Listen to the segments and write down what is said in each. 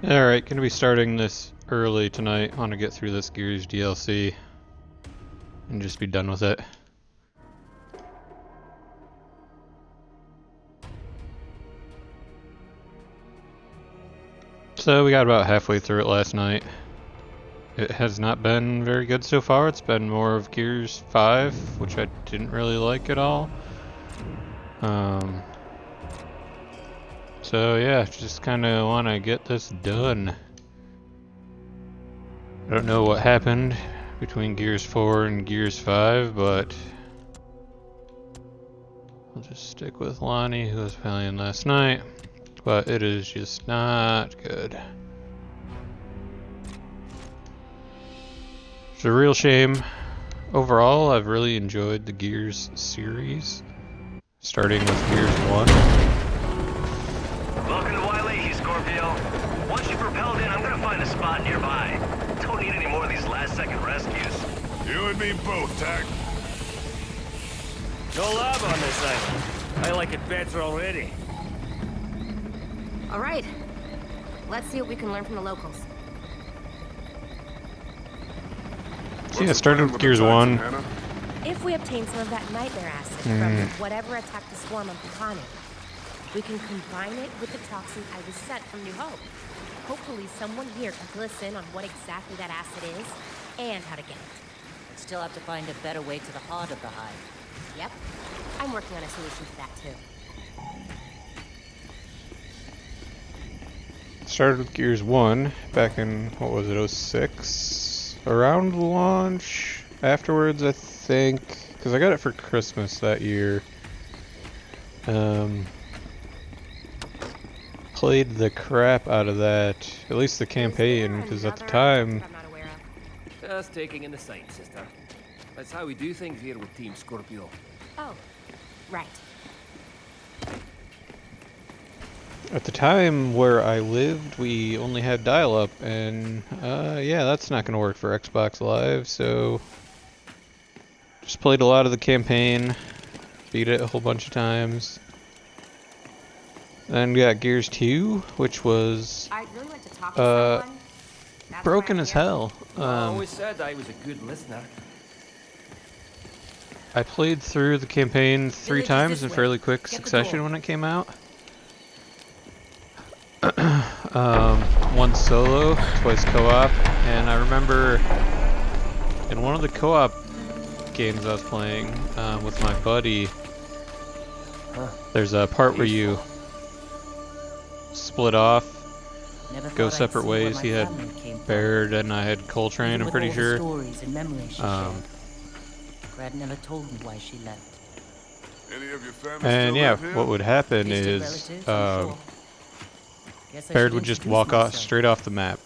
Alright, gonna be starting this early tonight. Want to get through this Gears DLC and just be done with it. So we got about halfway through it last night. It has not been very good so far. It's been more of Gears 5, which I didn't really like at all. So yeah, just kind of want to get this done. I don't know what happened between Gears 4 and Gears 5, but I'll just stick with Lonnie, who was playing last night. But it is just not good. It's a real shame. Overall, I've really enjoyed the Gears series, starting with Gears 1. Welcome to Wailehi, Scorpio. Once you're propelled in, I'm gonna find a spot nearby. Don't need any more of these last-second rescues. You and me both, Tack. No lab on this island. I like it better already. All right. Let's see what we can learn from the locals. So yeah, started with Gears 1. If we obtain some of that nightmare acid from whatever attacked the swarm on Picani, we can combine it with the toxin I was sent from New Hope. Hopefully someone here can fill us in on what exactly that acid is and how to get it. Still have to find a better way to the heart of the hive. Yep. I'm working on a solution for that too. Started with Gears 1 back in, what was it, 06? Around the launch? Afterwards, I think. Because I got it for Christmas that year. Played the crap out of that. At least the campaign, because at the time... I'm not aware of. Just taking in the sights, sister. That's how we do things here with Team Scorpio. Oh, right. At the time where I lived, we only had dial-up, and yeah, that's not going to work for Xbox Live, so just played a lot of the campaign, beat it a whole bunch of times. Then we got Gears 2, which was I'd really like to talk to someone. That's broken why I'm as here. hell. I always said I was a good listener. I played through the campaign 3 Village is times this in way. fairly quick Get the succession door. when it came out. Once solo, twice co-op, and I remember in one of the co-op games I was playing with my buddy, there's a part where you split off, Never go thought I'd separate see where ways. my He had family came from. Baird and I had Coltrane, Even I'm with pretty all the sure. stories and memories she Um, shared. Brad never told me why she left. Any of your family And still yeah, live here? what would happen Distant is relatives, I'm sure. Guess I Baird should would just introduce walk off myself. straight off the map.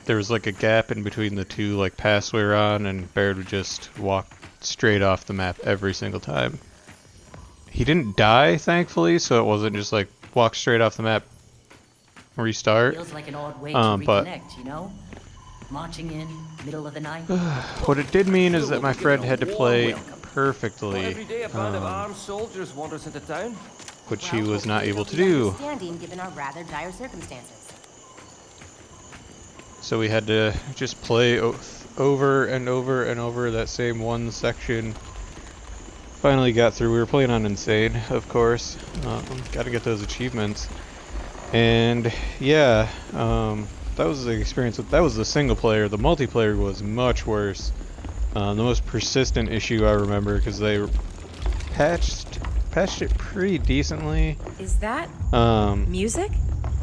There was like a gap in between the two like paths we were on, and Baird would just walk straight off the map every single time. He didn't die, thankfully, so it wasn't just like walk straight off the map, restart. Feels like an odd way but- to reconnect, you know? Marching in, middle of the night. What it did mean is that my friend had to play Every perfectly, day a band of armed soldiers wanders into town. which he Well, was not hopefully able they'll to be do. understanding given our rather dire circumstances. So we had to just play over and over and over that same one section. Finally got through. We were playing on Insane, of course. Got to get those achievements. And yeah, that was the experience. That was the single player. The multiplayer was much worse. The most persistent issue I remember, because they patched it pretty decently. Is that music?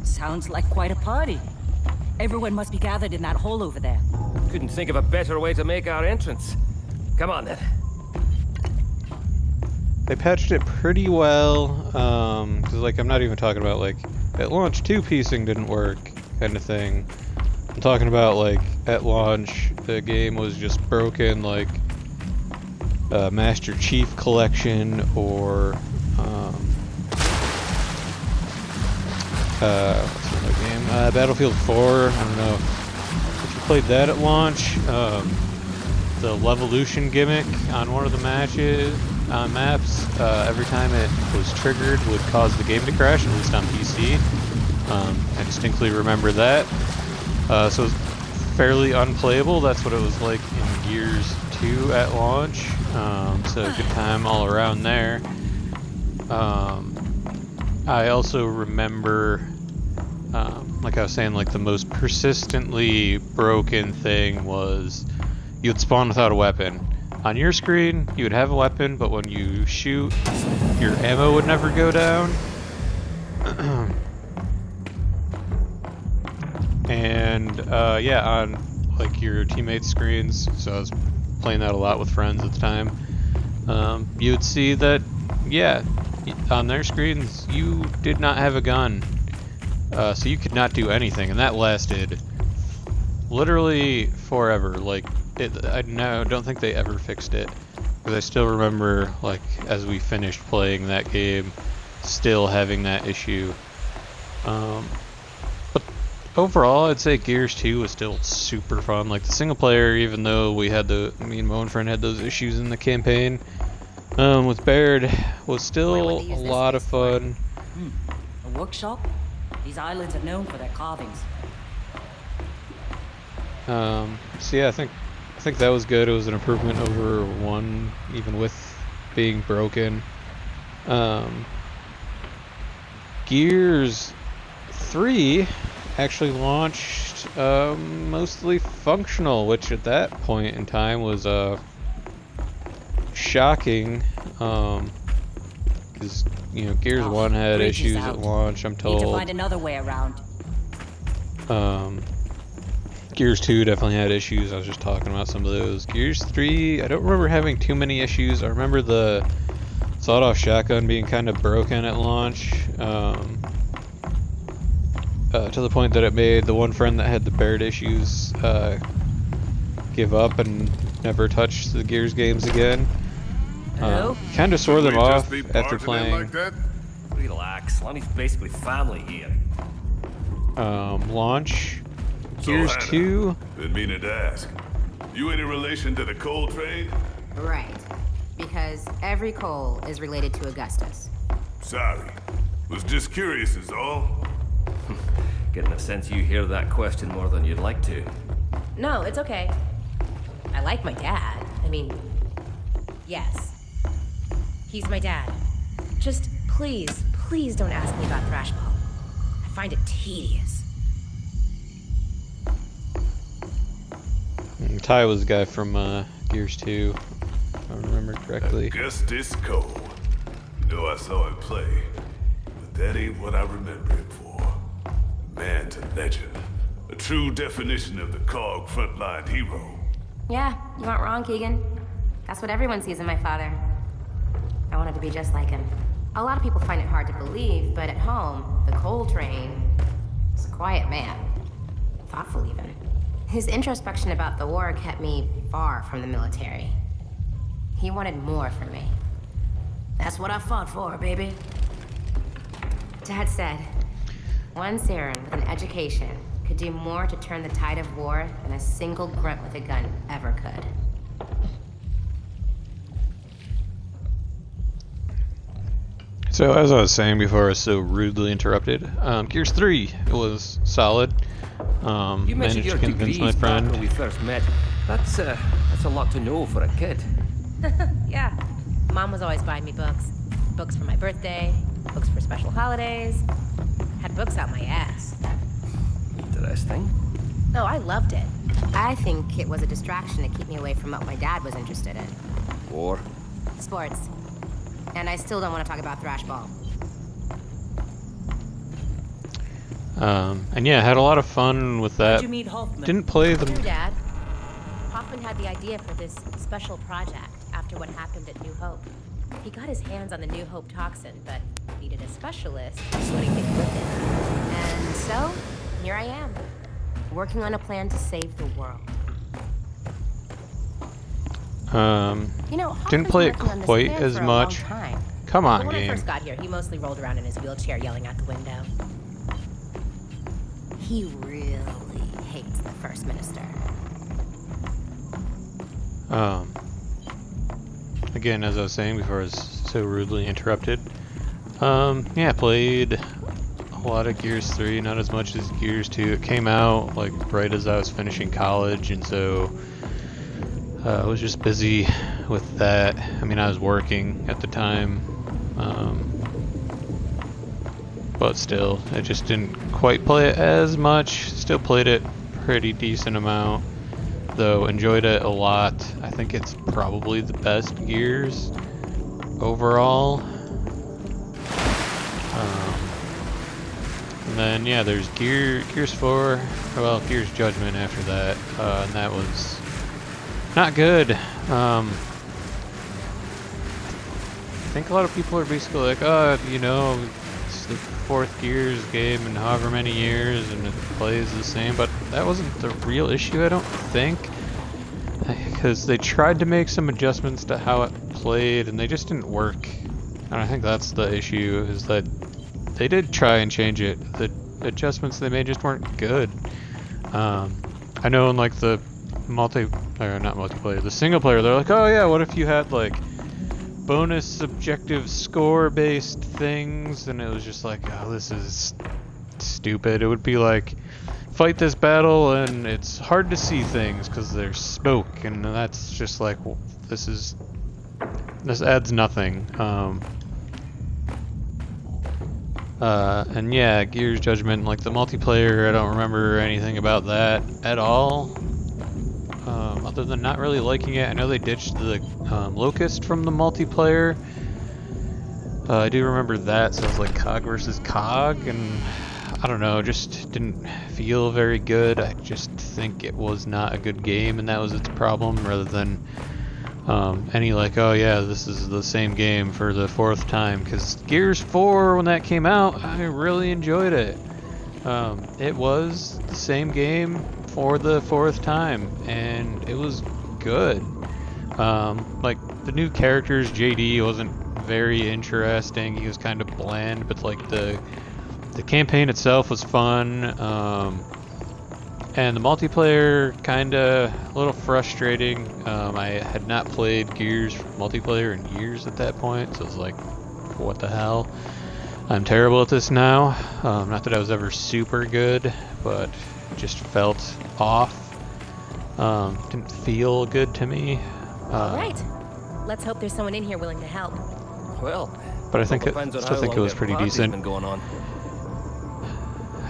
Sounds like quite a party. Everyone must be gathered in that hole over there. Couldn't think of a better way to make our entrance. Come on then. They patched it pretty well, because like I'm not even talking about like at launch 2-piecing didn't work kind of thing. I'm talking about like at launch the game was just broken, like Master Chief Collection or what's the other game? Battlefield 4. I don't know if you played that at launch. The Levolution gimmick on one of the maps, every time it was triggered would cause the game to crash, at least on PC. I distinctly remember that. So it was fairly unplayable. That's what it was like in Gears 2 at launch. So a good time all around there. I also remember, like I was saying, like the most persistently broken thing was you would spawn without a weapon. On your screen, you would have a weapon, but when you shoot, your ammo would never go down. And yeah, on like your teammates' screens, so I was playing that a lot with friends at the time, you would see that, yeah, on their screens, you did not have a gun. So you could not do anything, and that lasted literally forever. Like, I don't think they ever fixed it, because I still remember, like, as we finished playing that game, still having that issue. But overall, I'd say Gears 2 was still super fun. Like, the single player, even though me and my own friend had those issues in the campaign, with Baird, was still a lot of fun. A workshop? These islands are known for their carvings. So yeah, I think that was good. It was an improvement over 1, even with being broken. Gears 3 actually launched mostly functional, which at that point in time was shocking. Because Gears 1 had bridge is issues out. at launch, I'm Need to told. find another way around. Gears 2 definitely had issues. I was just talking about some of those. Gears 3, I don't remember having too many issues. I remember the sawed-off shotgun being kind of broken at launch, to the point that it made the one friend that had the Baird issues give up and never touch the Gears games again. Hello? Kind of swore them Should we just off be after barging in playing like that? Relax, Lonnie's basically family here. launch. So, Gears Hannah, 2. Been meaning to ask. You any relation to the coal trade? Right. Because every coal is related to Augustus. Sorry. Was just curious is all. Getting a sense you hear that question more than you'd like to. No, it's okay. I like my dad. I mean, yes. He's my dad. Just please, please don't ask me about Thrashball. I find it tedious. Ty was the guy from Gears 2, if I remember correctly. Augustus Cole. Know I saw him play, but that ain't what I remember him for. Man to legend. A true definition of the COG frontline hero. Yeah, you aren't wrong, Keegan. That's what everyone sees in my father. I wanted to be just like him. A lot of people find it hard to believe, but at home, the coal train is a quiet man. Thoughtful, even. His introspection about the war kept me far from the military. He wanted more from me. That's what I fought for, baby. Dad said, one Saren with an education could do more to turn the tide of war than a single grunt with a gun ever could. So as I was saying before I was so rudely interrupted, Gears 3 was solid. You mentioned Managed your to convince degrees my back friend. when we first met. That's a lot to know for a kid. Yeah. Mom was always buying me books. Books for my birthday, books for special holidays. Had books out my ass. Interesting. No, I loved it. I think it was a distraction to keep me away from what my dad was interested in. War. Sports. And I still don't want to talk about Thrashball. And yeah, had a lot of fun with that. How'd you meet Hoffman? Didn't play True, the. Dad. Hoffman had the idea for this special project after what happened at New Hope. He got his hands on the New Hope toxin, but needed a specialist so he could with it. And so, here I am, working on a plan to save the world. You know, Didn't Hoffman's play it working on this quite plan as for a much. long time. Come But on, when I game. first got here, he mostly rolled around in his wheelchair yelling out the window. He really hates the First Minister. Again, as I was saying before I was so rudely interrupted. Yeah, played a a lot of Gears 3, not as much as Gears 2. It came out like right as I was finishing college, and so I was just busy with that. I mean, I was working at the time, but still, I just didn't quite play it as much. Still played it pretty decent amount, though enjoyed it a lot. I think it's probably the best Gears overall. And then yeah, there's Gears 4, well, Gears Judgment after that, and that was not good. I think a lot of people are basically like, oh, you know, it's the 4th Gears game in however many years and it plays the same, but that wasn't the real issue, I don't think, because they tried to make some adjustments to how it played and they just didn't work. And I think that's the issue, is that they did try and change it. The adjustments they made just weren't good. I know in like the the single player, they're like, oh yeah, what if you had like bonus subjective score based things? And it was just like, oh, this is stupid. It would be like, fight this battle and it's hard to see things because there's smoke, and that's just like, well, this adds nothing. And yeah, Gears Judgment, like the multiplayer, I don't remember anything about that at all. Other than not really liking it. I know they ditched the Locust from the multiplayer. I do remember that, so it was like COG versus COG, and I don't know, just didn't feel very good. I just think it was not a good game, and that was its problem, rather than any like, oh yeah, this is the same game for the 4th time. Because Gears 4, when that came out, I really enjoyed it. It was the same game for the 4th time, and it was good. Like, the new characters, JD wasn't very interesting, he was kind of bland, but like the campaign itself was fun, and the multiplayer kinda a little frustrating. I had not played Gears multiplayer in years at that point, so it was like, what the hell? I'm terrible at this now. Not that I was ever super good, but it just felt off. Didn't feel good to me. Alright. Let's hope there's someone in here willing to help. Well, But I think depends on still how think it long was that pretty party's decent. been going on.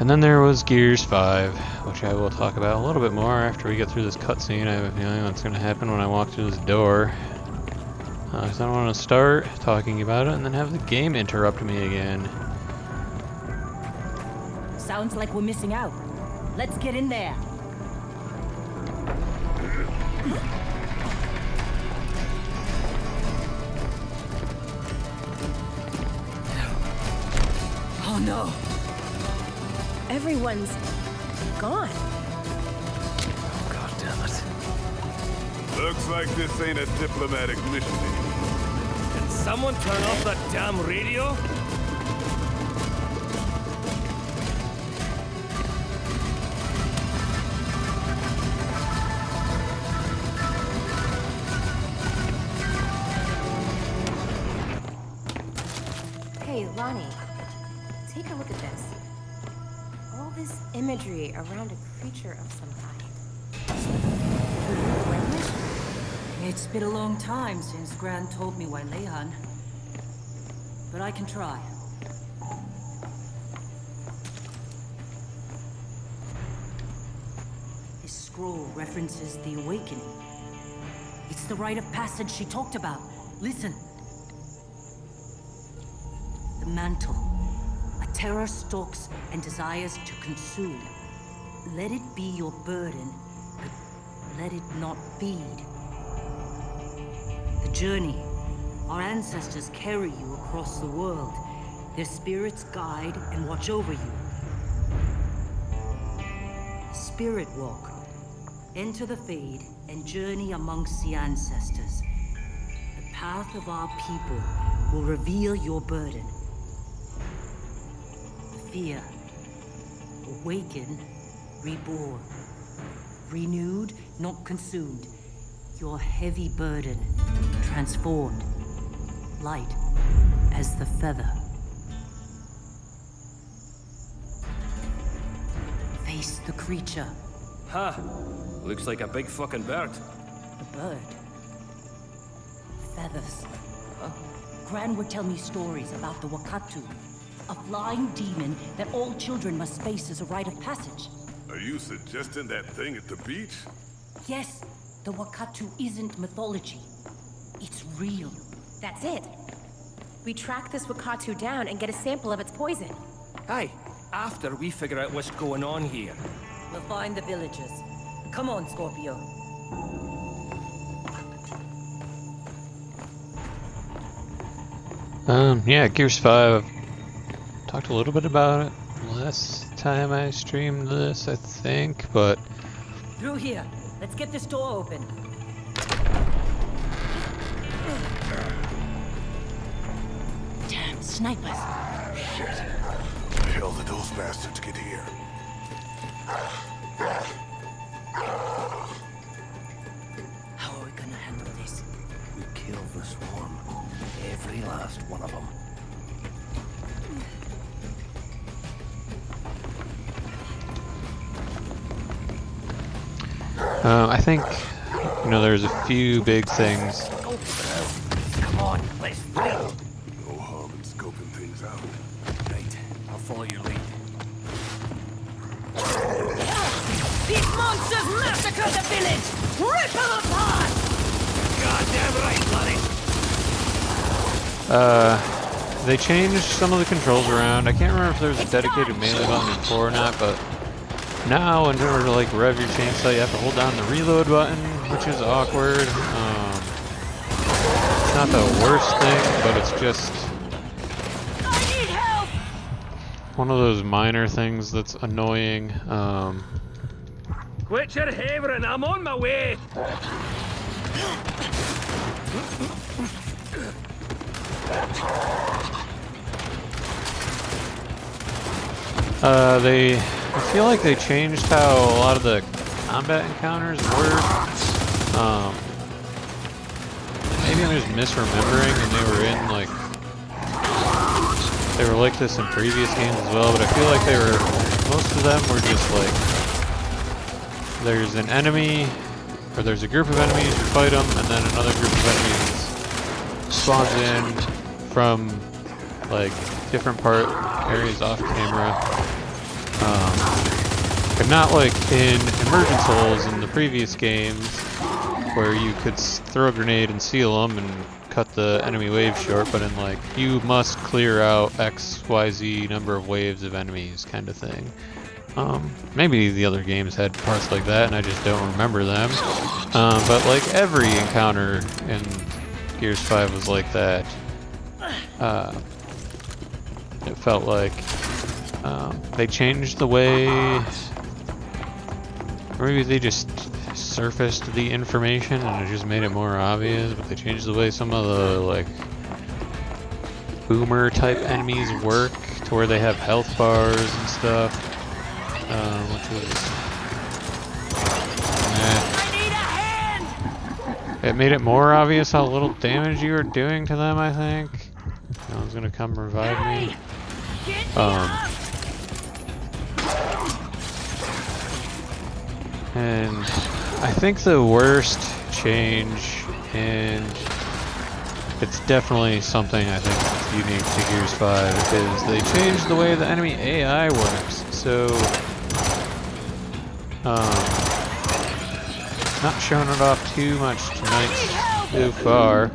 And then there was Gears 5, which I will talk about a little bit more after we get through this cutscene. I have a feeling that's going to happen when I walk through this door. Because I don't want to start talking about it and then have the game interrupt me again. Sounds like we're missing out. Let's get in there. Oh no! Everyone's gone. God damn it. Looks like this ain't a diplomatic mission anymore. Can someone turn off that damn radio? Hey, Lonnie, take a look at this. All this imagery around a creature of some kind. Language? It's been a long time since Gran told me why Lehan. But I can try. This scroll references the awakening. It's the rite of passage she talked about. Listen. The mantle. A terror stalks and desires to consume. Let it be your burden, but let it not feed. The journey. Our ancestors carry you across the world. Their spirits guide and watch over you. Spirit walk. Enter the Fade and journey amongst the ancestors. The path of our people will reveal your burden. Fear. Awaken, reborn. Renewed, not consumed. Your heavy burden, transformed. Light as the feather. Face the creature. Huh. Looks like a big fucking bird. A bird. Feathers. Gran would tell me stories about the Wakatu, a flying demon that all children must face as a rite of passage. Are you suggesting that thing at the beach? Yes, the Wakatu isn't mythology. It's real. That's it. We track this Wakatu down and get a sample of its poison. Aye, after we figure out what's going on here. We'll find the villagers. Come on, Scorpio. Yeah, Gears 5. Talked a little bit about it last time I streamed this, I think, but Through here. Let's get this door open. Damn, snipers. Shit. How the hell did those bastards get here? How are we gonna handle this? We kill the swarm. Every last one of them. I think, there's a few big things. Come on, let's fight. No harm in scoping things out. Right, I'll follow your lead. These monsters massacred the village! Rip them apart! Goddamn right, buddy. They changed some of the controls around. I can't remember if there's a dedicated melee button before or not, but now in order to like rev your chainsaw, you have to hold down the reload button, which is awkward. It's not the worst thing, but it's just I need help! one of those minor things that's annoying. Quit your havering, I'm on my way. I feel like they changed how a lot of the combat encounters work. Maybe I'm just misremembering, and they were like this in previous games as well. But I feel like most of them were just like, there's an enemy, or there's a group of enemies, you fight them, and then another group of enemies spawns in from like different areas off camera. But not like in Emergence Holes in the previous games, where you could throw a grenade and seal them and cut the enemy wave short, but in like, you must clear out XYZ number of waves of enemies kind of thing. Maybe the other games had parts like that and I just don't remember them. But like every encounter in Gears 5 was like that. It felt like they changed the way, or maybe they just surfaced the information and it just made it more obvious, but they changed the way some of the like boomer type enemies work to where they have health bars and stuff, which was it made it more obvious how little damage you were doing to them, I think. No one's gonna come revive me. And I think the worst change, and it's definitely something I think that's unique to Gears 5, is they changed the way the enemy AI works. So, not showing it off too much tonight so far,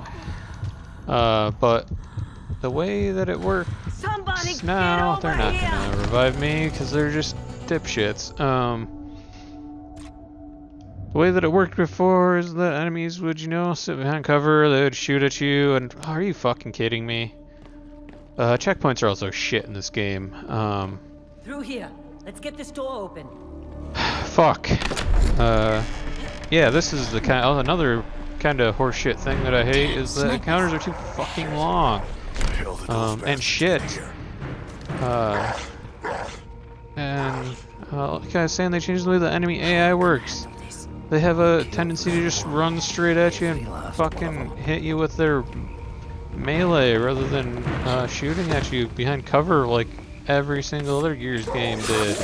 but the way that it works now, they're not gonna revive me because they're just dipshits. The way that it worked before is that enemies would, sit behind cover, they would shoot at you, and are you fucking kidding me? Checkpoints are also shit in this game. Through here. Let's get this door open. Fuck. Yeah, this is the another kind of horseshit thing that I hate is that encounters are too fucking long. And shit. And like I was saying, they changed the way the enemy AI works. They have a tendency to just run straight at you and fucking hit you with their melee rather than shooting at you behind cover like every single other Gears game did.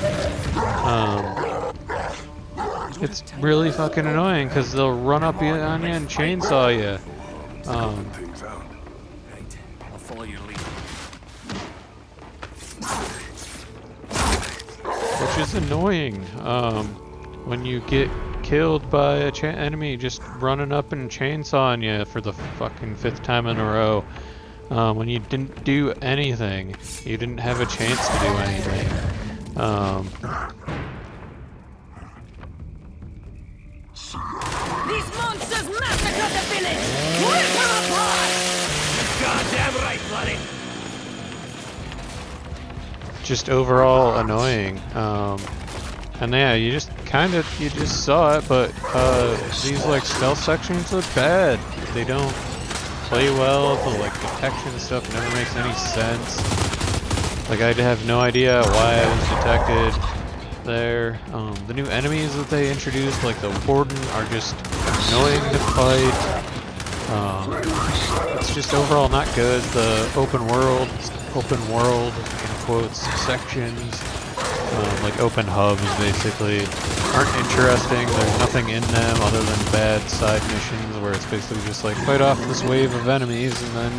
It's really fucking annoying because they'll run up on you and chainsaw you. Things out. Right. I'll follow your lead. Which is annoying. When you get killed by a enemy just running up and chainsawing you for the fucking 5th time in a row. When you didn't do anything. You didn't have a chance to do anything. These monsters massacred the village! Rip her apart! Goddamn right, bloody. Just overall annoying. And yeah, you just saw it, but these like stealth sections look bad. They don't play well. The like detection stuff never makes any sense. Like I have no idea why I was detected there. The new enemies that they introduced, like the Warden, are just annoying to fight. It's just overall not good. The open world in quotes sections, like open hubs basically, aren't interesting. There's nothing in them other than bad side missions where it's basically just like fight off this wave of enemies and then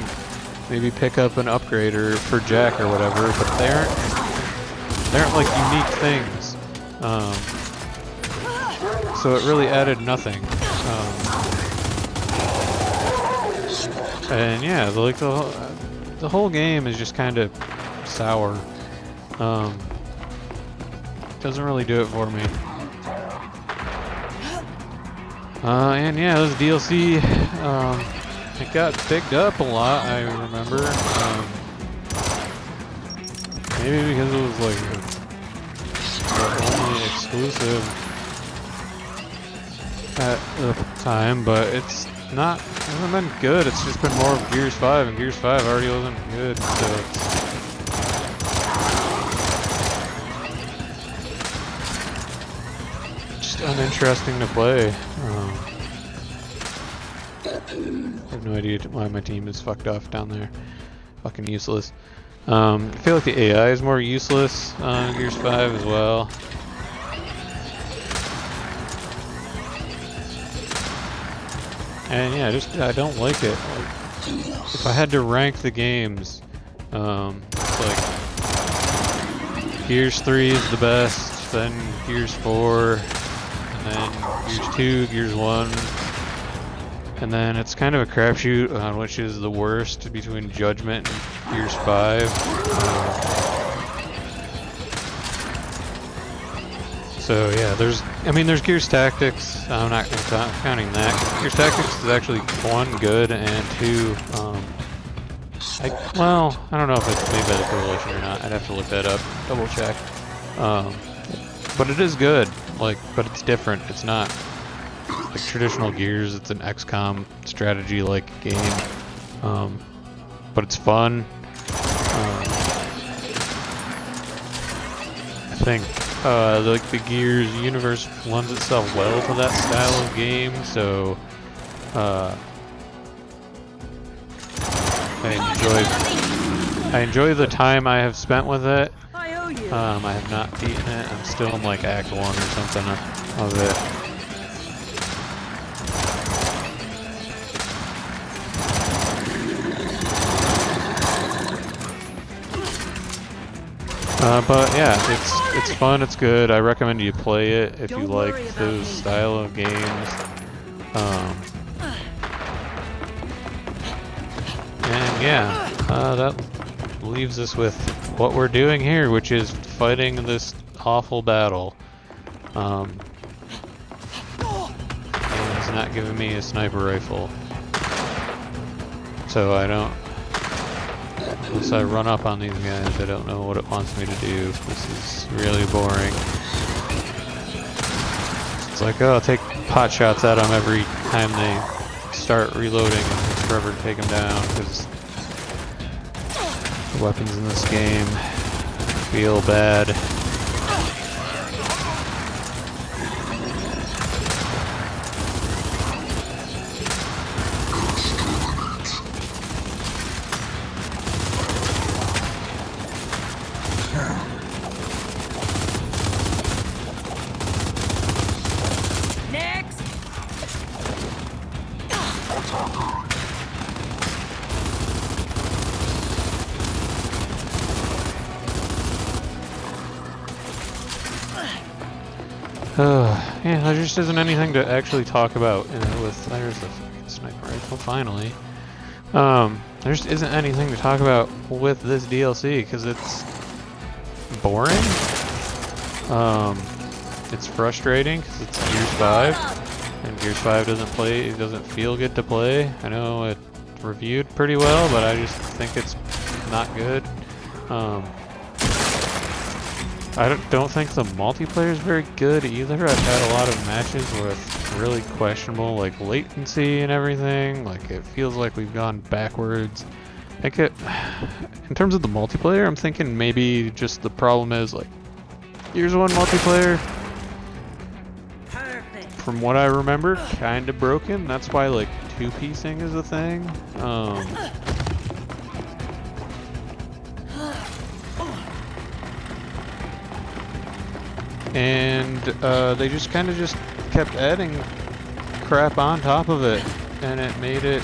maybe pick up an upgrader for Jack or whatever, but they aren't like unique things. So it really added nothing. And yeah, like the whole game is just kind of sour. Doesn't really do it for me. And yeah, this DLC, it got picked up a lot, I remember. Maybe because it was like the only exclusive at the time, but it hasn't been good. It's just been more of Gears 5, and Gears 5 already wasn't good, so it's just uninteresting to play. I have no idea why my team is fucked off down there. Fucking useless. I feel like the AI is more useless on Gears 5 as well. And yeah, I don't like it. Like, if I had to rank the games, it's like Gears 3 is the best, then Gears 4, and then Gears 2, Gears 1, and then it's kind of a crapshoot on which is the worst between Judgment and Gears 5. So yeah, there's Gears Tactics. I'm not counting that. Gears Tactics is actually 1, good, and 2, I don't know if it's made by the Coalition or not. I'd have to look that up, double check. But it is good, but it's different. It's not like traditional Gears. It's an XCOM strategy-like game, but it's fun. I think like the Gears universe lends itself well to that style of game, so I enjoy the time I have spent with it. I owe you. I have not beaten it. I'm still in like Act 1 or something of it. But yeah, it's fun, it's good. I recommend you play it if you like those style of games. And yeah, that leaves us with what we're doing here, which is fighting this awful battle. And it's not giving me a sniper rifle. So unless I run up on these guys, I don't know what it wants me to do. This is really boring. It's like, oh, I'll take pot shots at them every time they start reloading, and it takes forever to take them down, because the weapons in this game feel bad. Yeah, there just isn't anything to actually talk about with. There's the fucking sniper rifle, finally. There just isn't anything to talk about with this DLC because it's boring. It's frustrating because it's Gears 5, and Gears 5 doesn't feel good to play. I know it reviewed pretty well, but I just think it's not good. I don't think the multiplayer is very good either. I've had a lot of matches with really questionable like latency and everything. Like it feels like we've gone backwards. In terms of the multiplayer, I'm thinking maybe just the problem is like Gears 1 multiplayer, from what I remember, kind of broken. That's why like two-piecing is a thing. And they just kind of just kept adding crap on top of it, and it made it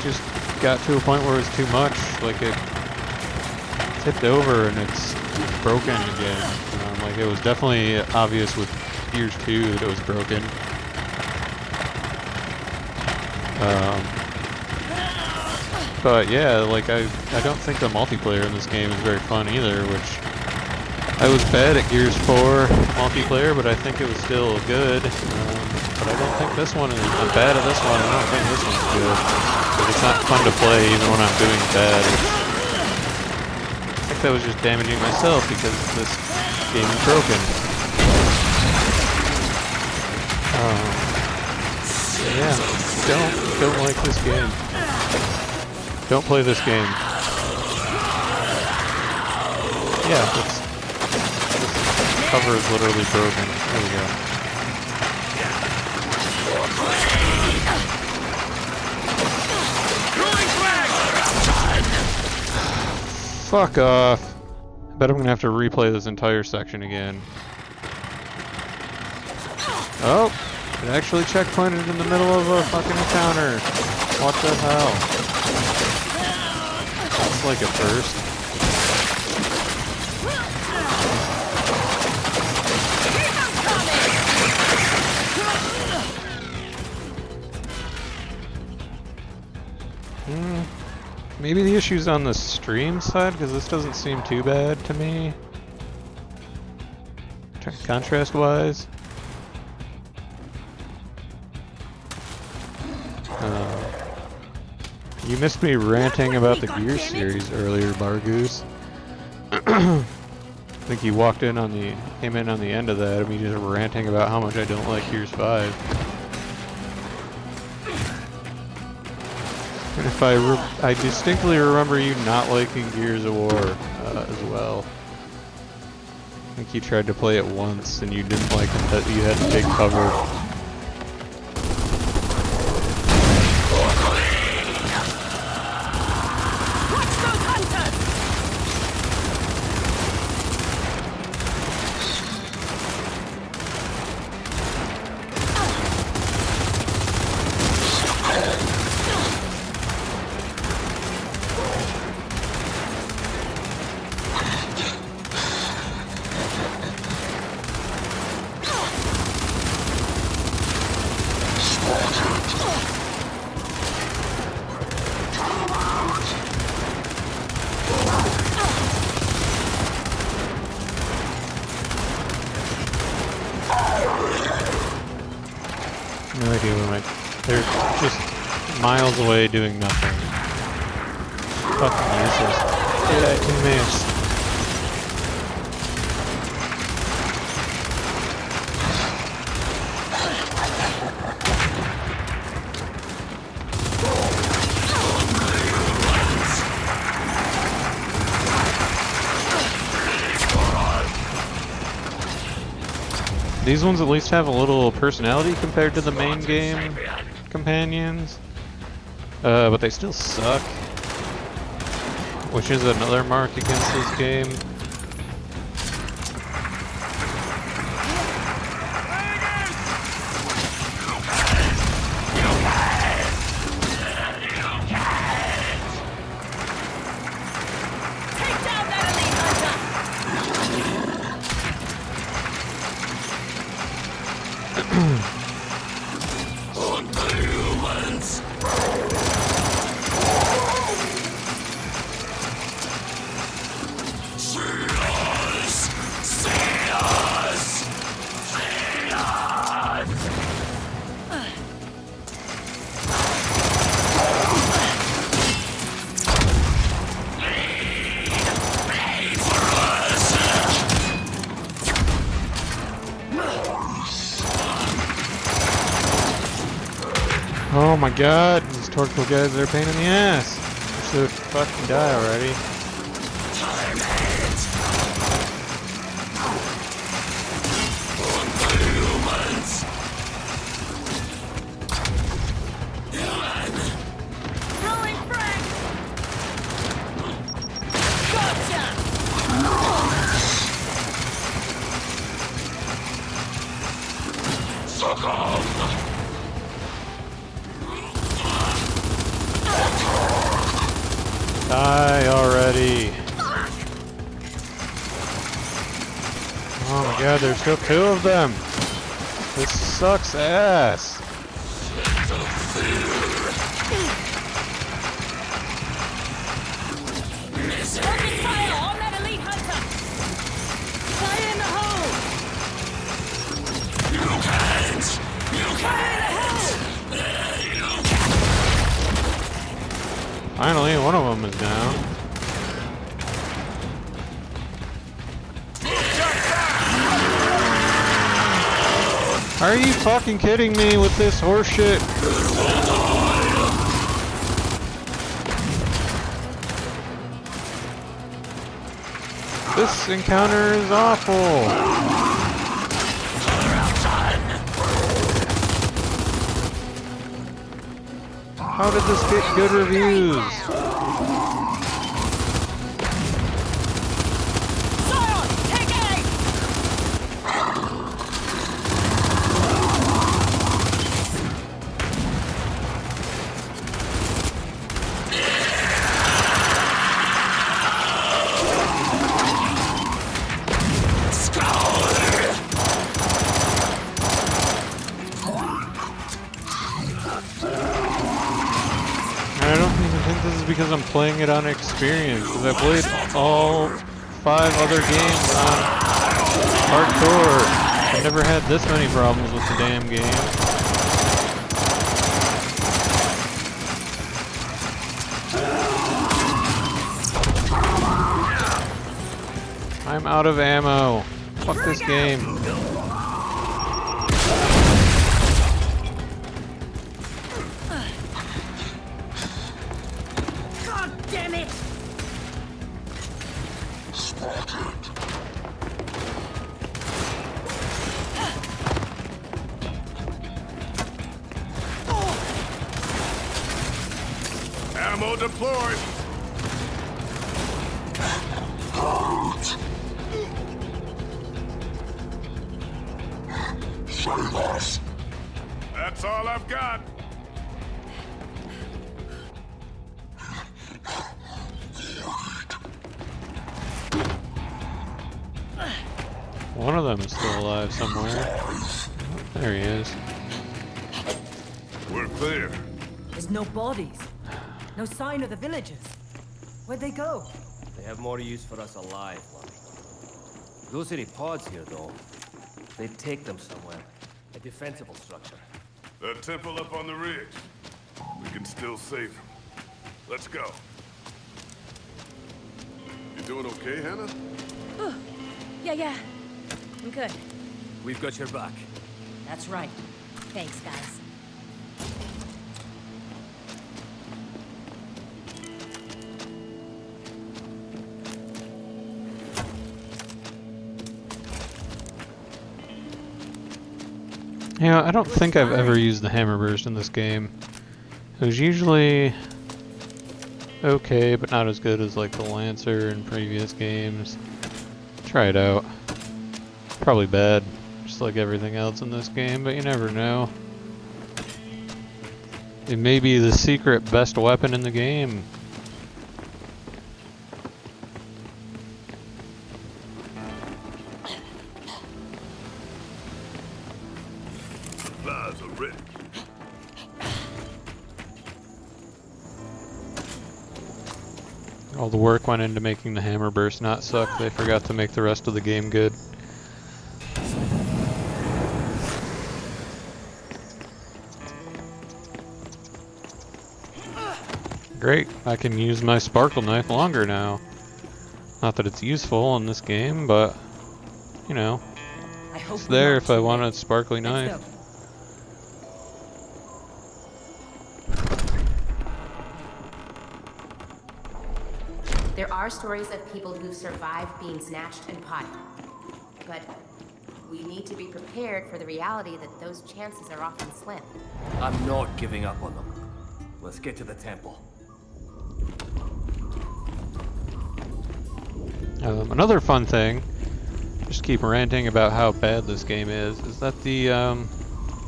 just got to a point where it was too much. Like it tipped over and it's broken again. Like it was definitely obvious with Gears 2 that it was broken. But yeah, like I don't think the multiplayer in this game is very fun either, which I was bad at Gears 4 multiplayer, but I think it was still good. But I don't think this one is. I'm bad at this one. I don't think this one's good. But it's not fun to play even when I'm doing bad. I think that was just damaging myself because this game is broken. Yeah, don't like this game. Don't play this game. Yeah, this cover is literally broken. There we go. Fuck off. I bet I'm gonna have to replay this entire section again. Oh, it actually checkpointed in the middle of a fucking encounter. What the hell? That's like a first. Maybe the issue's on the stream side, because this doesn't seem too bad to me. Contrast-wise. You missed me ranting about the Gears series earlier, Bargoose. I think you came in on the end of that, of me just ranting about how much I don't like Gears 5. And if I distinctly remember you not liking Gears of War as well. I think you tried to play it once and you didn't like it that you had to take cover. No idea where they're just miles away doing nothing. Fucking useless. Dude, I can miss. These ones at least have a little personality compared to the main game companions, but they still suck, which is another mark against this game. Oh my god, these torture guys are a pain in the ass. Wish they would fucking die already. Die already. Oh my god, there's still 2 of them. This sucks ass. Finally, one of them is down. Are you fucking kidding me with this horseshit? This encounter is awful. How did this get good reviews? I don't even think this is because I'm playing it on experience, because I played all 5 other games on hardcore. I never had this many problems with the damn game. I'm out of ammo. Fuck this game. Ammo deployed. Save us. That's all I've got. One of them is still alive somewhere. There he is. We're clear. There's no bodies. No sign of the villagers. Where'd they go? They have more use for us alive, Mommy. Those any pods here, though. They'd take them somewhere. A defensible structure. The temple up on the ridge. We can still save them. Let's go. You doing okay, Hannah? Yeah. I'm good. We've got your back. That's right. Thanks, guys. You know, I don't think I've ever used the hammer burst in this game. It was usually okay, but not as good as like the Lancer in previous games. Try it out. Probably bad, just like everything else in this game, but you never know. It may be the secret best weapon in the game. Supplies are ready. All the work went into making the hammer burst not suck. They forgot to make the rest of the game good. Great, I can use my sparkle knife longer now. Not that it's useful in this game, but, you know, I hope it's there if I want a sparkly Let's knife. go. There are stories of people who've survived being snatched and potted. But we need to be prepared for the reality that those chances are often slim. I'm not giving up on them. Let's get to the temple. Another fun thing, just keep ranting about how bad this game is that the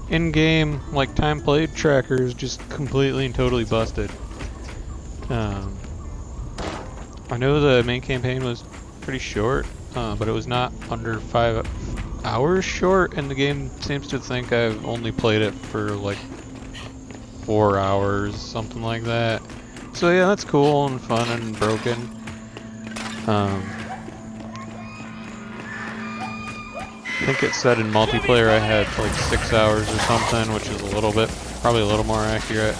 in-game like time played tracker is just completely and totally busted. I know the main campaign was pretty short, but it was not under 5 hours short, and the game seems to think I've only played it for like 4 hours, something like that. So yeah, that's cool and fun and broken. I think it said in multiplayer I had like 6 hours or something, which is a little bit, probably a little more accurate.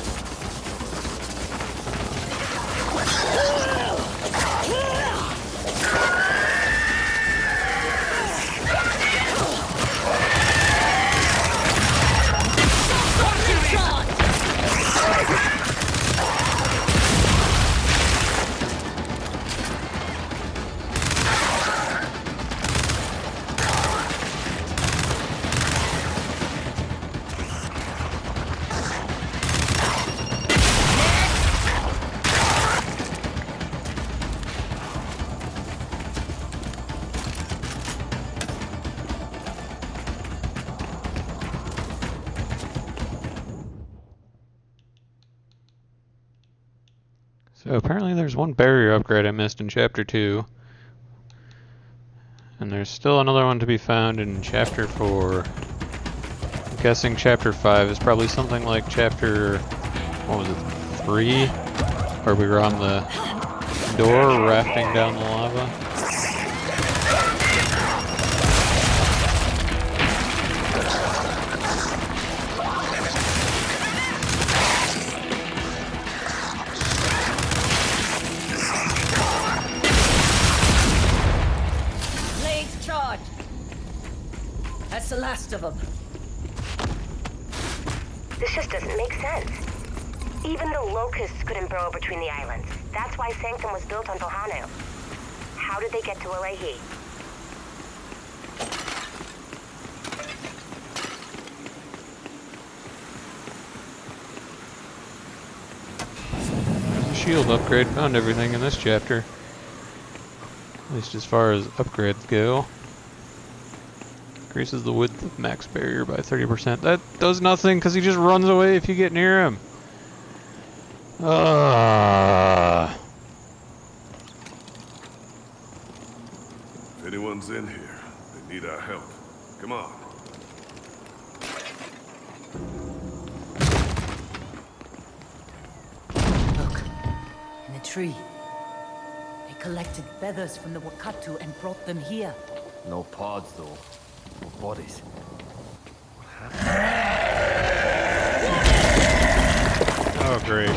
So apparently there's one barrier upgrade I missed in Chapter 2. And there's still another one to be found in Chapter 4. I'm guessing Chapter 5 is probably something like Chapter, what was it, 3? Where we were on the door rafting down the lava. That's the last of them. This just doesn't make sense. Even the locusts couldn't burrow between the islands. That's why Sanctum was built on Bohanu. How did they get to Alehi? There's a shield upgrade. Found everything in this chapter. At least as far as upgrades go. Increases the width of max barrier by 30%. That does nothing because he just runs away if you get near him. If anyone's in here, they need our help. Come on. Look, in the tree. They collected feathers from the Wakatu and brought them here. No pods, though. No bodies. Oh, great.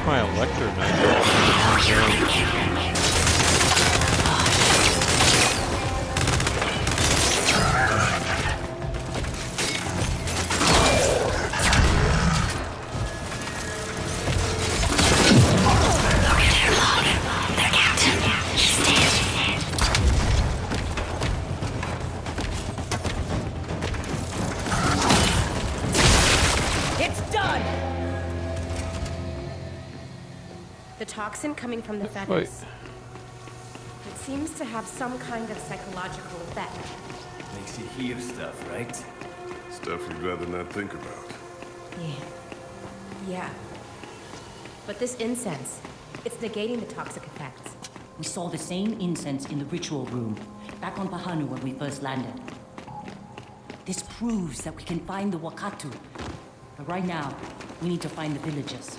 My electro knife. The toxin coming from the Wait. feathers. It seems to have some kind of psychological effect. Makes you hear stuff, right? Stuff you'd rather not think about. Yeah. But this incense, it's negating the toxic effects. We saw the same incense in the ritual room, back on Pahanu when we first landed. This proves that we can find the Wakatu. But right now, we need to find the villagers.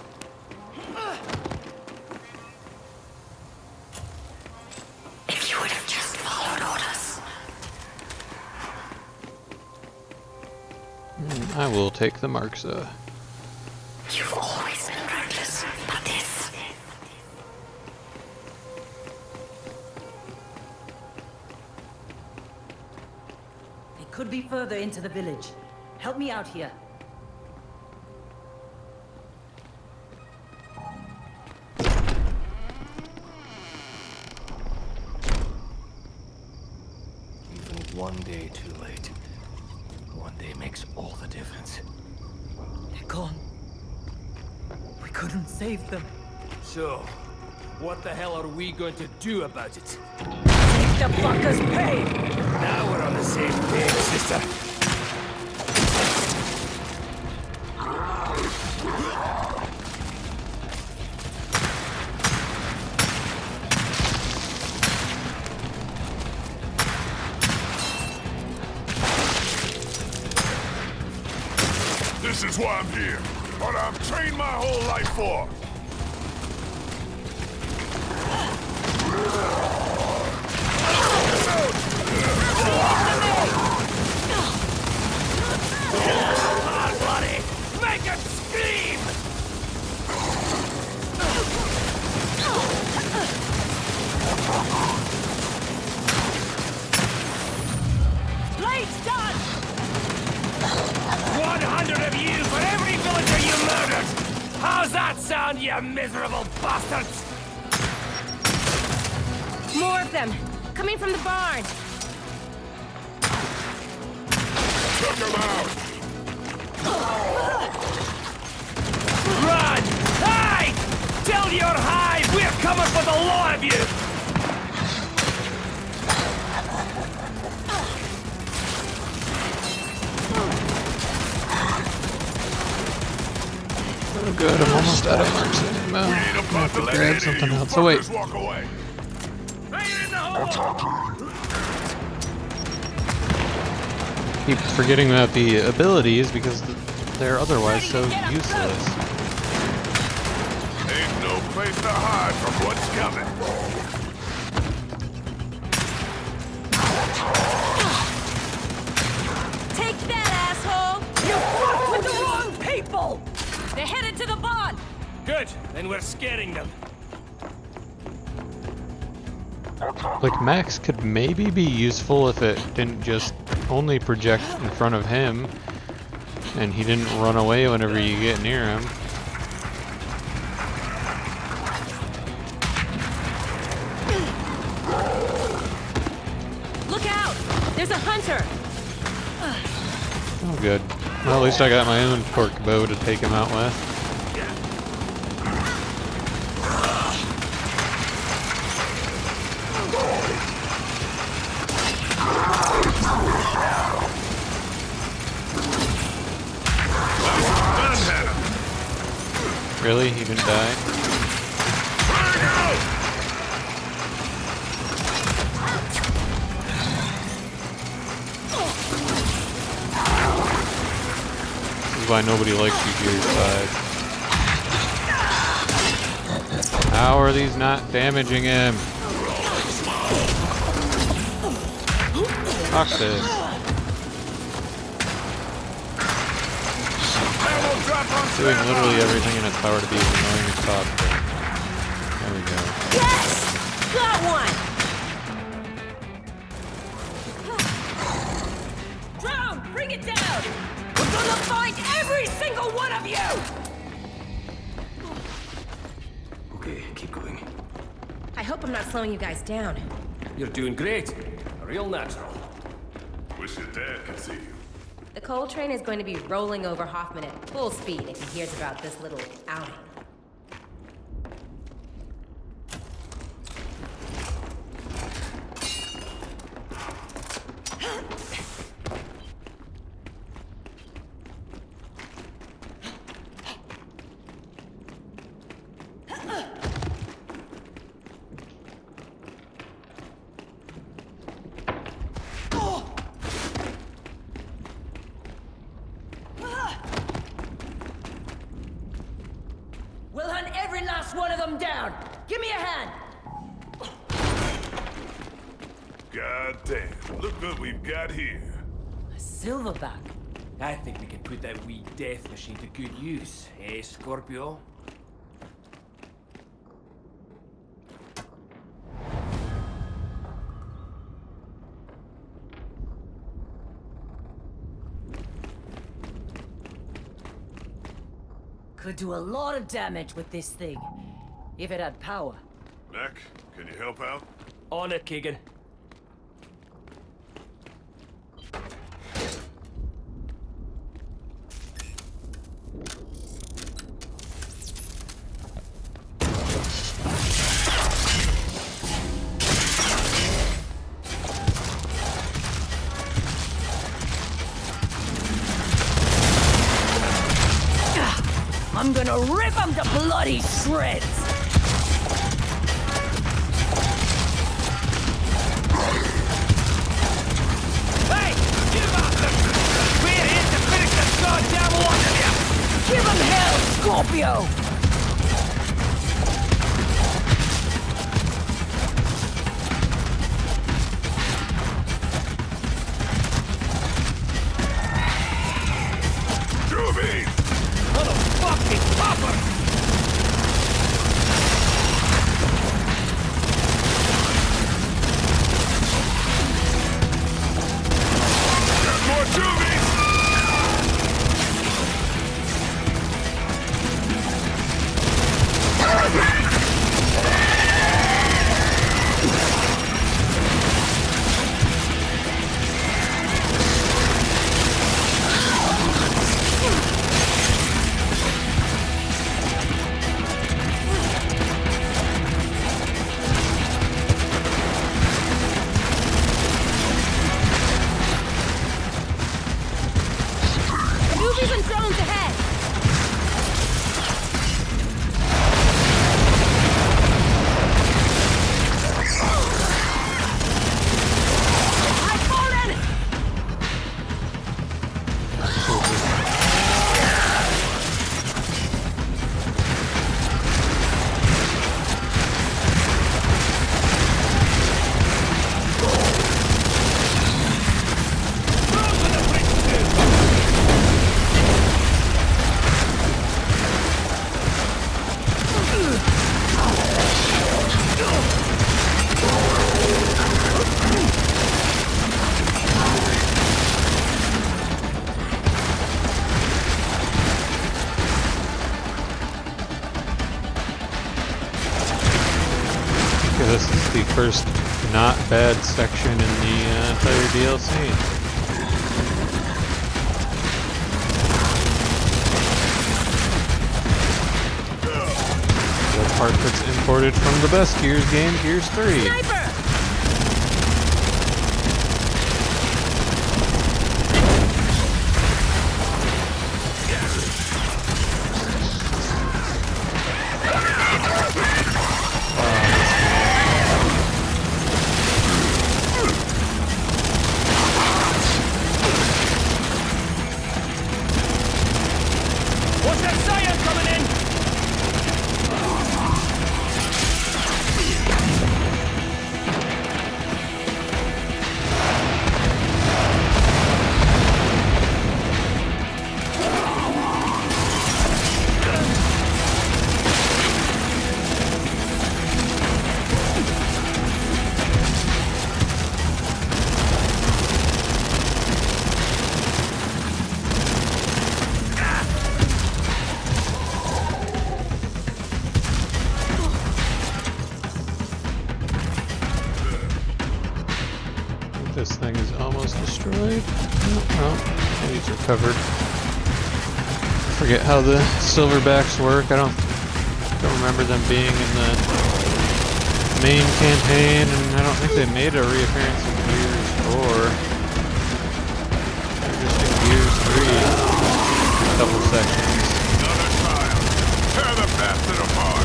If you would have just followed orders. I will take the Marxa. You've always been reckless, but this... They could be further into the village. Help me out here. Even one day too late. One day makes all the difference. They're gone. We couldn't save them. So, what the hell are we going to do about it? Make the fuckers pay! Now we're on the same page, sister. This is why I'm here. What I've trained my whole life for. Come on, buddy! Make it scream! Blade's done! 100 of you for every villager you murdered! How's that sound, you miserable bastards? More of them! Coming from the barn! Took him out. Run! Hide! Tell your hive we're coming for the lot of you! Oh good, I'm almost out of Marxa ammo. I have to grab something else. Oh wait. Walk away. Fire in the hole! Keep forgetting about the abilities because they're otherwise so useless. Ain't no place to hide from what's coming. Take that, asshole! You fucked with the wrong people! They're headed to the barn! Good, then we're scaring them. Like, Max could maybe be useful if it didn't just only project in front of him, and he didn't run away whenever you get near him. Look out! There's a hunter! Oh good. Well, at least I got my own torque bow to take him out with. Really? He didn't die? This is why nobody likes you to your side. How are these not damaging him? Fuck this. Doing literally everything in its power to be as annoying as possible. There we go. Yes! Got one! Drown! Bring it down! We're gonna find every single one of you! Okay, keep going. I hope I'm not slowing you guys down. You're doing great. Real natural. Wish your dad could see you. The coal train is going to be rolling over Hoffman at full speed if he hears about this little outing. man! God damn, look what we've got here. A silverback. I think we can put that wee death machine to good use, eh, Scorpio? Could do a lot of damage with this thing, if it had power. Mac, can you help out? On it, Keegan. I'm gonna rip them to bloody shreds! Hey! Give up! We're here to finish the goddamn lot of you! Give them hell, Scorpio! Juvie! Motherfucking popper! Got more Juvies! Movies and drones ahead! I've fallen! Okay, this is the first not bad section in the entire DLC. The part that's imported from the best Gears game, Gears 3. Sniper! What's that science coming in? This thing is almost destroyed. Oh, these are covered. Forget how the silverbacks work. I don't remember them being in the main campaign, and I don't think they made a reappearance in Gears 4. They're just in Gears 3. A couple sections. Another trial. Tear the bastard apart!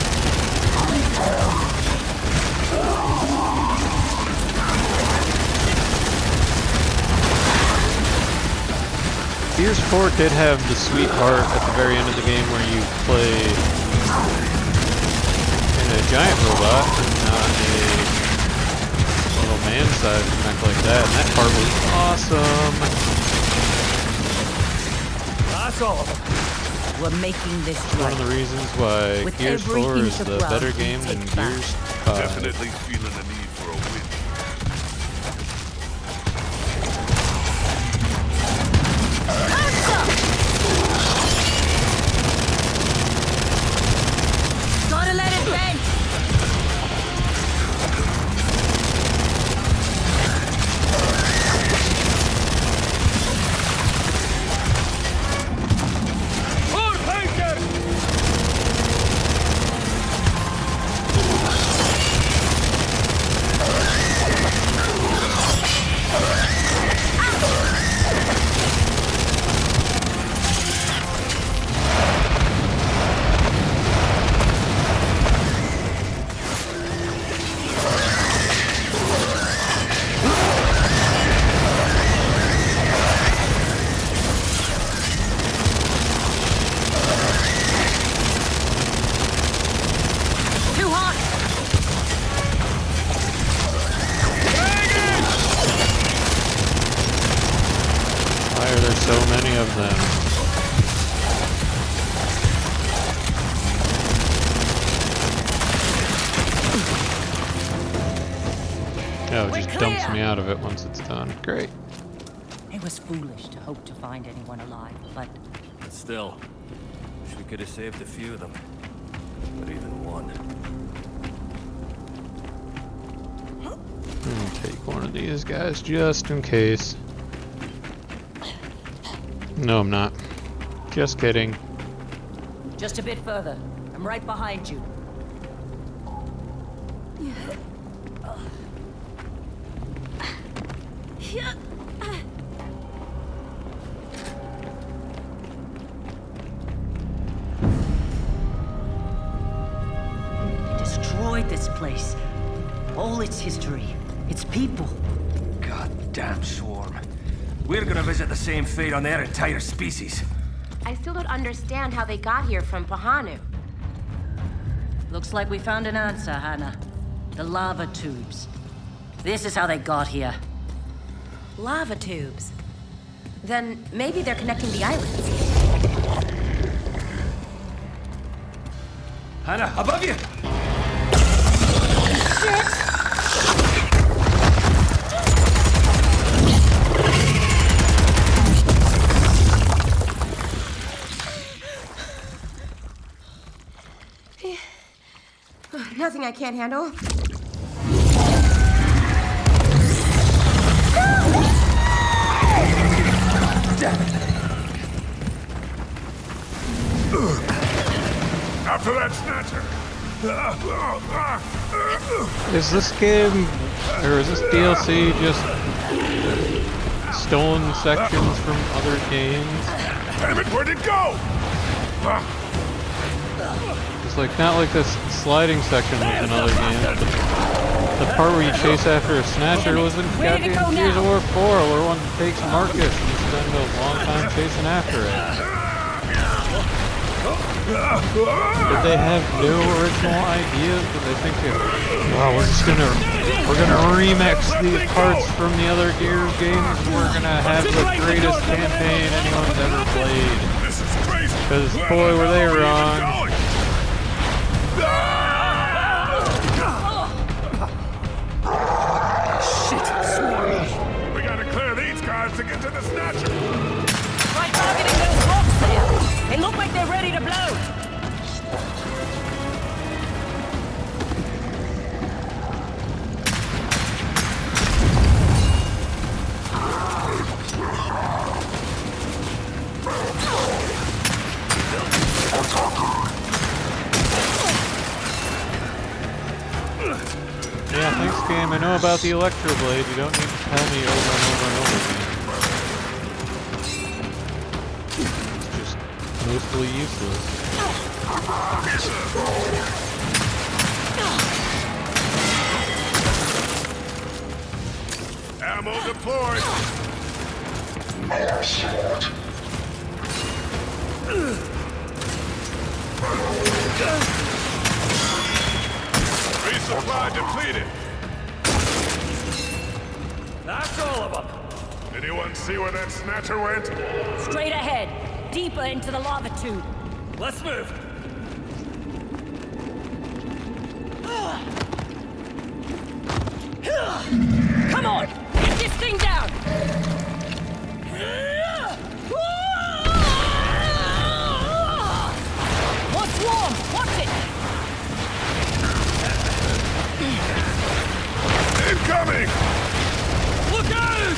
Gears 4 did have the sweet part at the very end of the game where you play in a giant robot, not a little man-sized mech like that, and that part was awesome. That's all of them. We're making this One of the right. reasons why With Gears every 4 inch is of the ground better we game than take back. Gears 5. Definitely feeling the need for a win. Gotta let it vent! Too hot! Why are there so many of them? Oh, it just dumps me out of it once it's done. Great. It was foolish to hope to find anyone alive, but Still, wish we could have saved a few of them. But even one. I'm gonna take one of these guys just in case. No, I'm not. Just kidding. just a bit further. I'm right behind you. Destroyed this place. All its history, its people. Goddamn swarm. We're gonna visit the same fate on their entire species. I still don't understand how they got here from Pahanu. Looks like we found an answer, Hannah. The lava tubes. This is how they got here. Lava tubes. Then maybe they're connecting the islands. Hannah, above you! Nothing I can't handle. After that snatcher! Is this game, or is this DLC just stolen sections from other games? Damn it, where'd it go? It's like, not like this sliding section was in other games, but the part where you chase after a snatcher was in goddamn Gears of War 4, where one takes Marcus and you spend a long time chasing after it. Did they have no original ideas? Did they think, oh, we're gonna remix these parts from the other Gears games and we're gonna have the greatest campaign anyone's ever played? This is crazy! Because, boy, were they wrong. We gotta clear these guys to get to the snatcher! Try targeting those rocks there. They look like they're ready to blow. Yeah, thanks, game. I know about the Electro Blade. You don't need to tell me over and over and over again. It's just mostly useless. Ammo deployed! supply depleted. That's all of them. Anyone see where that snatcher went? Straight ahead, deeper into the lava tube. Let's move. Come on, get this thing down. What's warm? Watch it. Incoming! Look out!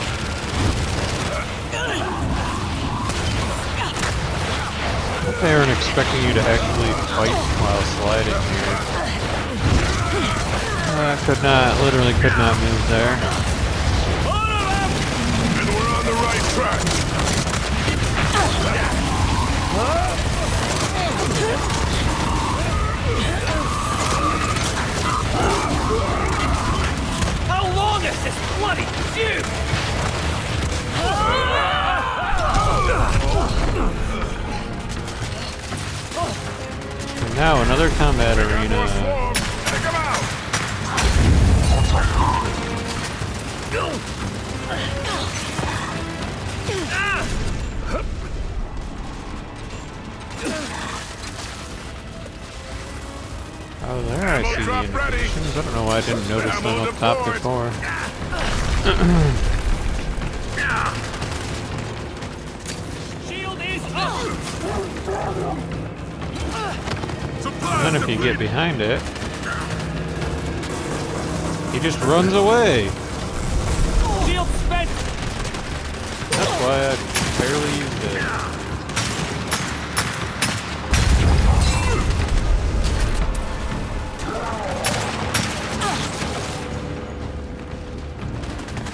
They weren't expecting you to actually fight while sliding here. Literally could not move there. And we're on the right track. How long is this bloody tube? And now another combat arena. Take him out! Oh, there I see the indications. I don't know why I didn't notice them up top before. Shield is up! And then if you get behind it, he just runs away. Shield spent! That's why I barely used it.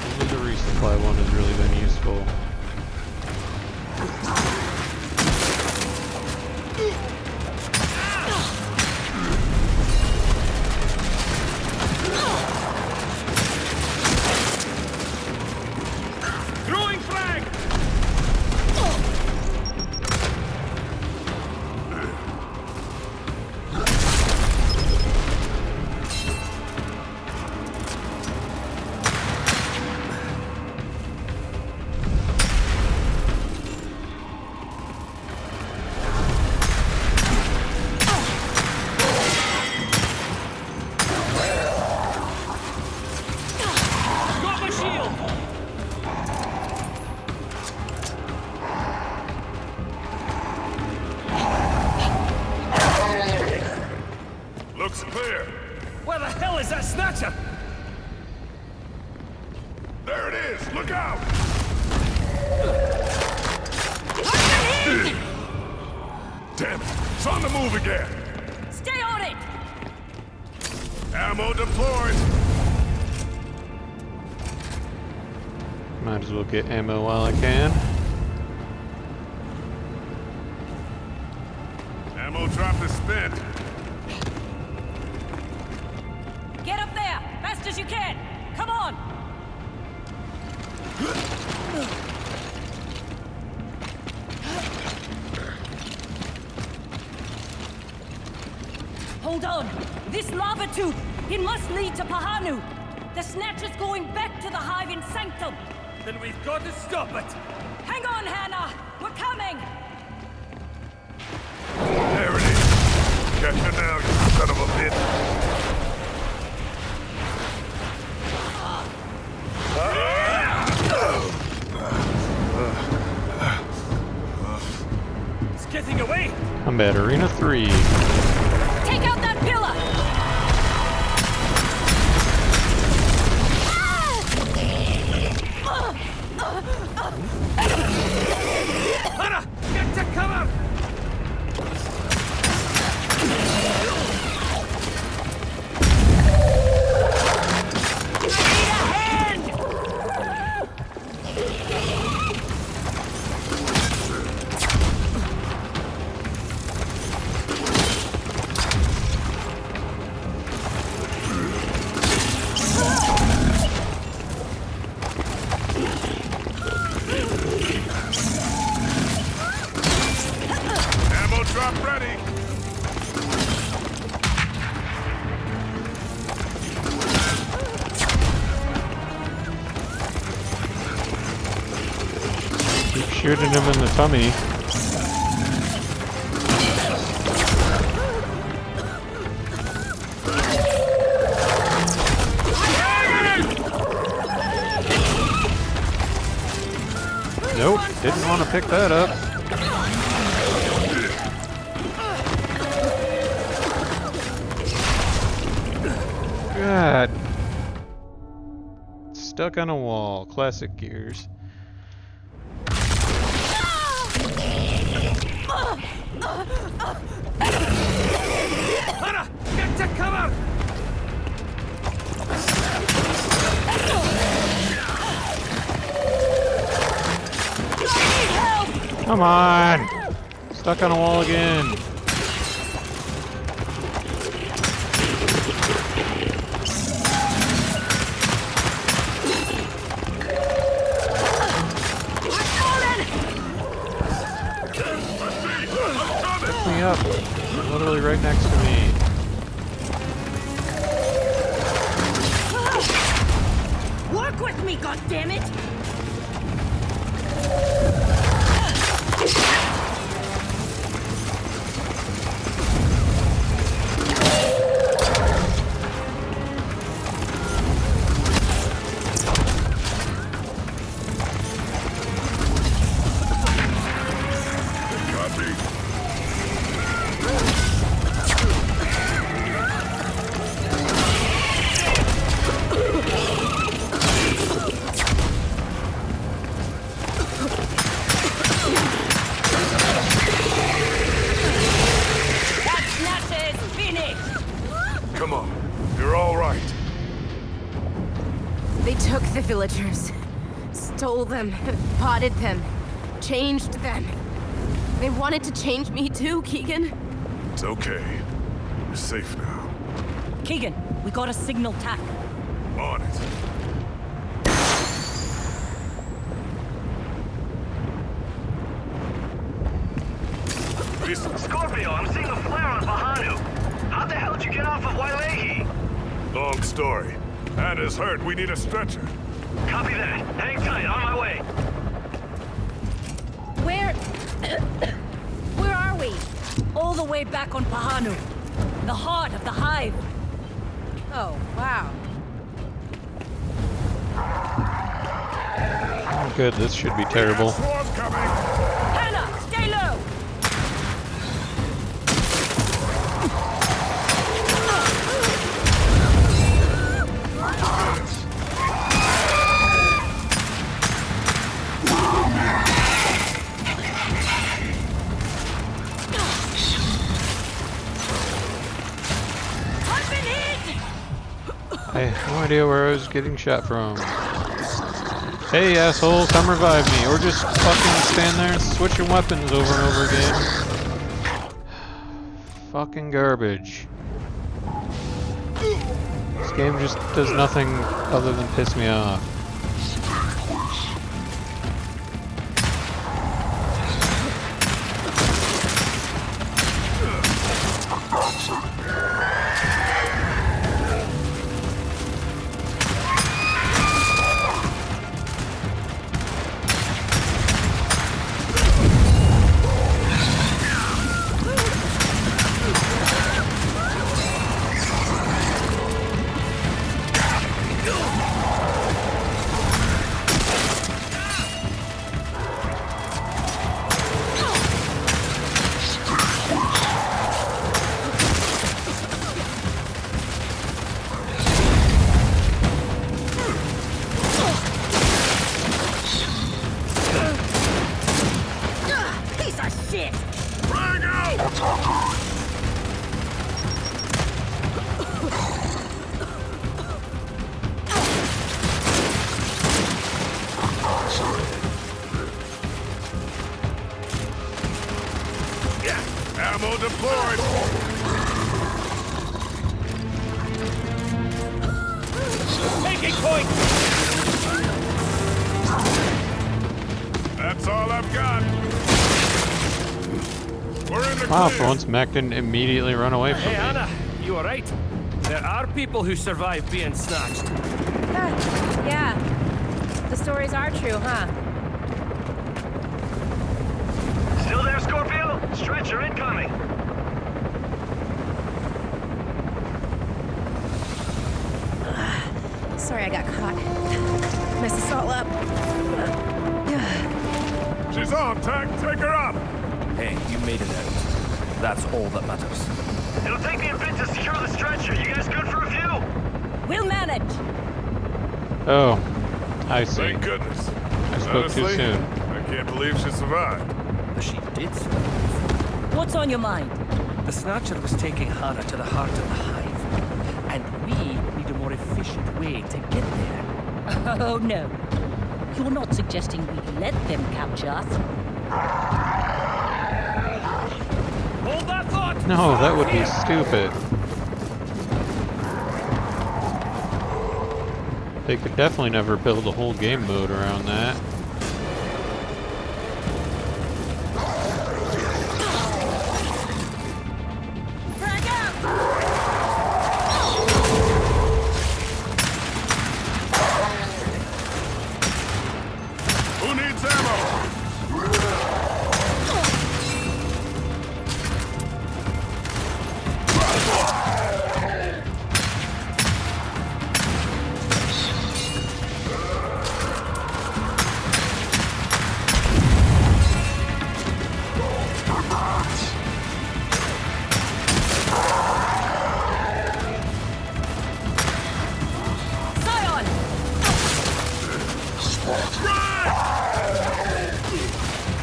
Only the resupply one has really been useful. Throwing frag! Got my shield! Looks clear. Where the hell is that snatcher? There it is! Look out! Damn it! It's on the move again! Stay on it. Ammo deployed! Might as well get ammo while I can. Ammo drop is spent. Get up there, fast as you can. Come on. Hold on. This lava tube, it must lead to Pahanu. The Snatcher's going back to the hive in Sanctum. Then we've got to stop it! Hang on, Hannah. We're coming. There it is. Catch you now, you son of a bitch. It's getting away! Combat Arena 3. Take out that pillar. Hannah! Get to cover! shooting him in the tummy. Nope, didn't want to pick that up. God. Stuck on a wall. Classic Gears. Hannah, get to cover! Come on! Stuck on a wall again. Pick me up. Literally right next to me. Work with me, goddammit! Come on, you're all right. They took the villagers, stole them, potted them, changed them. They wanted to change me too, Keegan. It's okay. You're safe now. Keegan, we got a signal tack. On it. Scorpio, I'm seeing a flare on Bahanu. How the hell did you get off of Wailehi? Long story. Anna's hurt. We need a stretcher. Copy that. Hang tight, on my way. Where... Where are we? All the way back on Pahanu. The heart of the Hive. Oh, wow. Oh, good, this should be terrible. Swarm coming. Hannah, stay low! I have no idea where I was getting shot from. Hey, asshole, come revive me. Or just fucking stand there and switching weapons over and over again. Fucking garbage. This game just does nothing other than piss me off. Ammo deployed. Taking point! That's all I've got. We're in the Wow, clear. for once Mac didn't immediately run away from Hey, me. Anna, you alright? There are people who survive being snatched. Yeah. The stories are true, huh? there, Scorpio? Stretcher incoming. Sorry I got caught. Messed us all up. She's on, Tank. Take her up. Hey, you made it out. That's all that matters. It'll take me a bit to secure the stretcher. You guys good for a view? We'll manage. Oh, I see. Thank goodness. I spoke too soon. I can't believe she survived. But she did survive. What's on your mind? The Snatcher was taking Hannah to the heart of the hive. And we need a more efficient way to get there. Oh, no. You're not suggesting we let them capture us? Hold that thought! No, that would be stupid. They could definitely never build a whole game mode around that. Who needs ammo?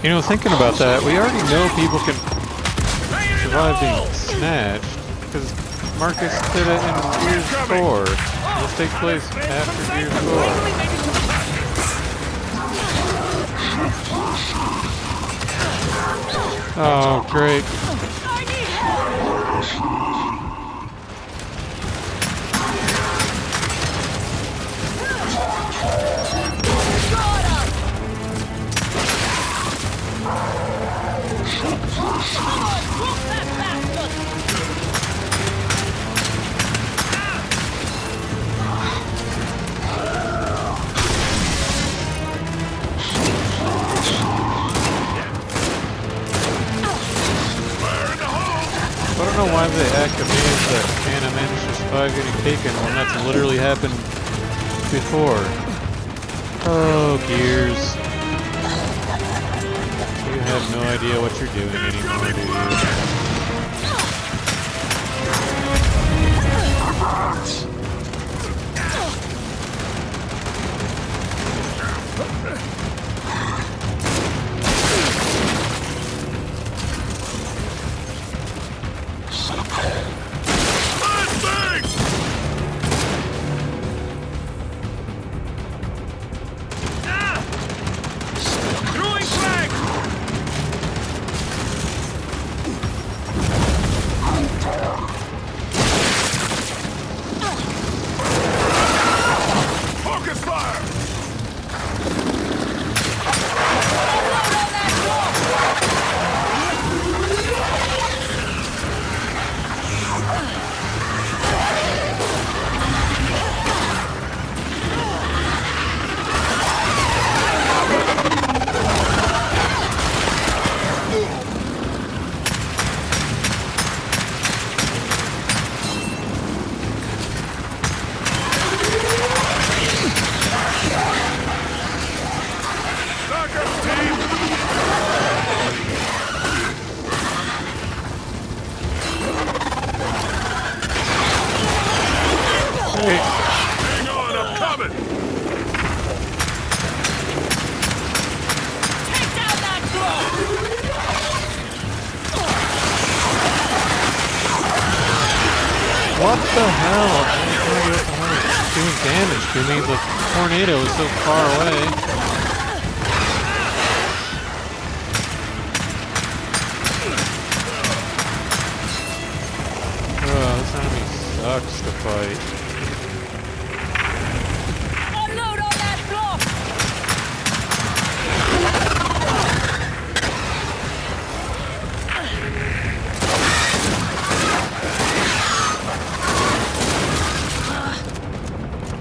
You know, thinking about that, we already know people can survive being snatched, because Marcus did it in Gears 4. This takes place after Gears 4. Oh, great. I don't know why they act amazed that Anna managed to survive getting taken when that's literally happened before. Oh, Gears. You have no idea what you're doing anymore, do you? Hang on, I'm coming! Take down that door! What the hell? I have no idea what the hell is doing damage to me. The tornado is so far away. Oh, this enemy sucks to fight. Unload on that block!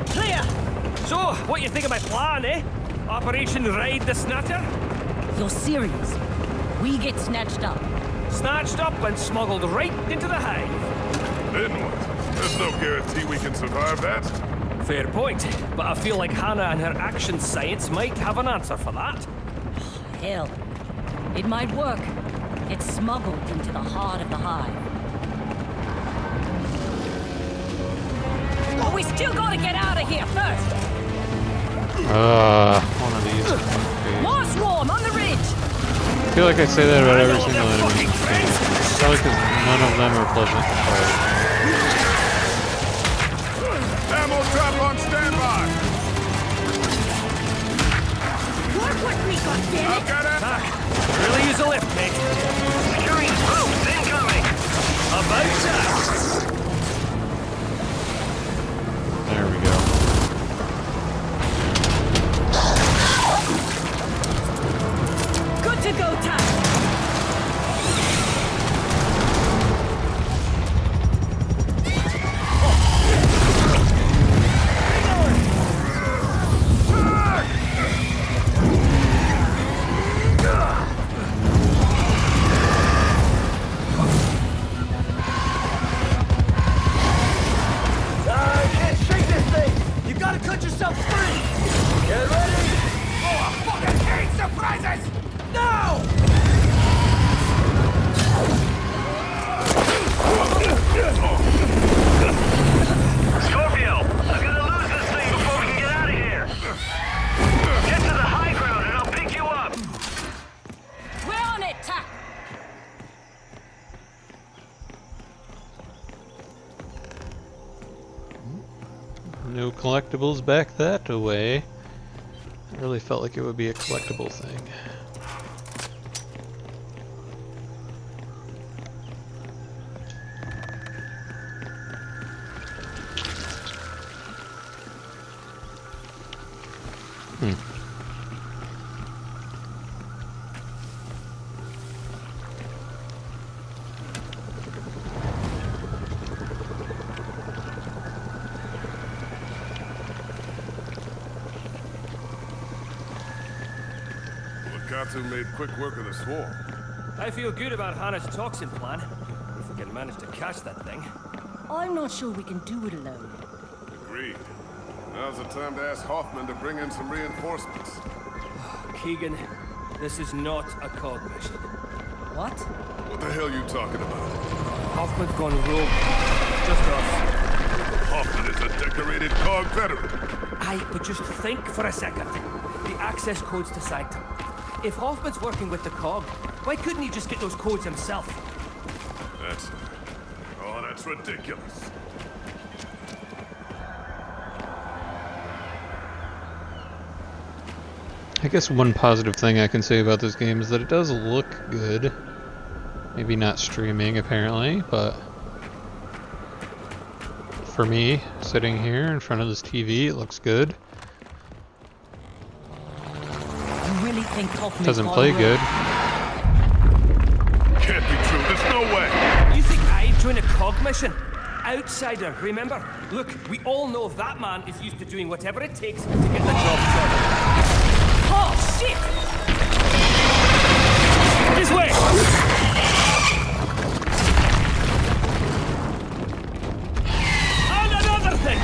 Clear! So, what you think of my plan, eh? Operation Raid the Snatcher? You're serious? We get snatched up. Snatched up and smuggled right into the hive. Then what? There's no guarantee we can survive that. Fair point, but I feel like Hannah and her action science might have an answer for that. Hell, it might work. Get smuggled into the heart of the hive. But we still gotta get out of here first! One of these. More swarm on the ridge! I feel like I say that about every single enemy in this game. Probably because none of them are pleasant to fight. Ammo trap on standby! Look what we got, damn I've it! got it! Tack, really use a lift, mate. Securing ropes incoming. About time. There we go. Good to go, Tack! Can't shake this thing. You gotta cut yourself free. Get ready. Oh, I fucking hate surprises. No! Scorpio, I'm gonna lose this thing before we can get out of here. Get to the high ground and I'll pick you up. We're on it, Tack! No collectibles back that way. I really felt like it would be a collectible thing. Wakatu made quick work of the swarm. I feel good about Hannah's toxin plan. If we can manage to catch that thing. I'm not sure we can do it alone. Agreed. Now's the time to ask Hoffman to bring in some reinforcements. Keegan, this is not a cog mission. What? What the hell are you talking about? Hoffman's gone rogue. Just us. Hoffman is a decorated cog veteran. Aye, but just think for a second. The access codes to Sanctum. If Hoffman's working with the cog, why couldn't he just get those codes himself? That's ridiculous. I guess one positive thing I can say about this game is that it does look good. Maybe not streaming, apparently, but for me, sitting here in front of this TV, it looks good. You really think Hoffman's Doesn't gone play rogue? good. Can't be true. There's no way. You think I'd join a cog mission? Outsider, remember? Look, we all know that man is used to doing whatever it takes to get the job done. Oh, shit! This way! And another thing!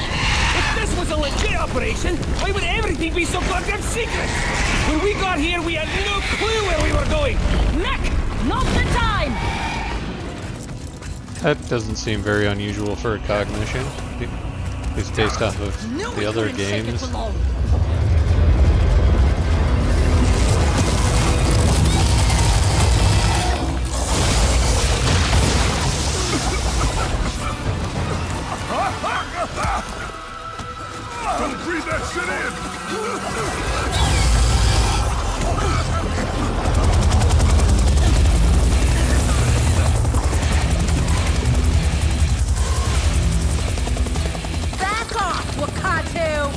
If this was a legit operation, why would everything be so goddamn secret? When we got here, we had no clue where we were going! Nick! Not the time! That doesn't seem very unusual for a cog mission. It's based off of the other games. Don't breathe that shit in! Back off, Wakatu!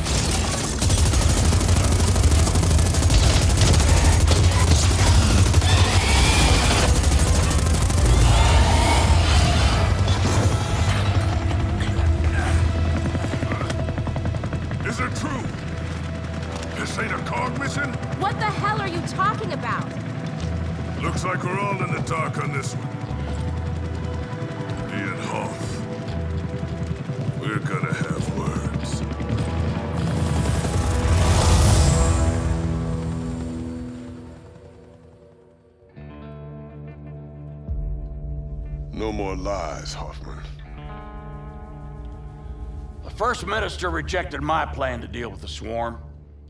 Is it true? This ain't a cog mission? What the hell are you talking about? Looks like we're all in the dark on this one. Me and Hoth. We're gonna have words. No more lies, Hoffman. The First Minister rejected my plan to deal with the swarm.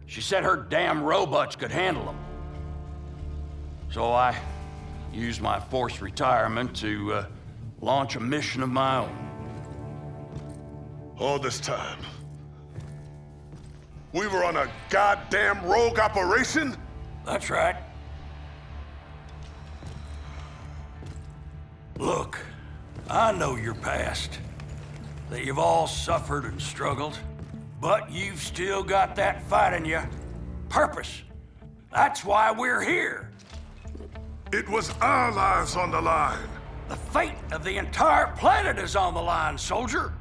She said her damn robots could handle them. So I used my forced retirement to launch a mission of my own. All this time, we were on a goddamn rogue operation? That's right. Look, I know your past. That you've all suffered and struggled. But you've still got that fight in you. Purpose. That's why we're here. It was our lives on the line. The fate of the entire planet is on the line, soldier.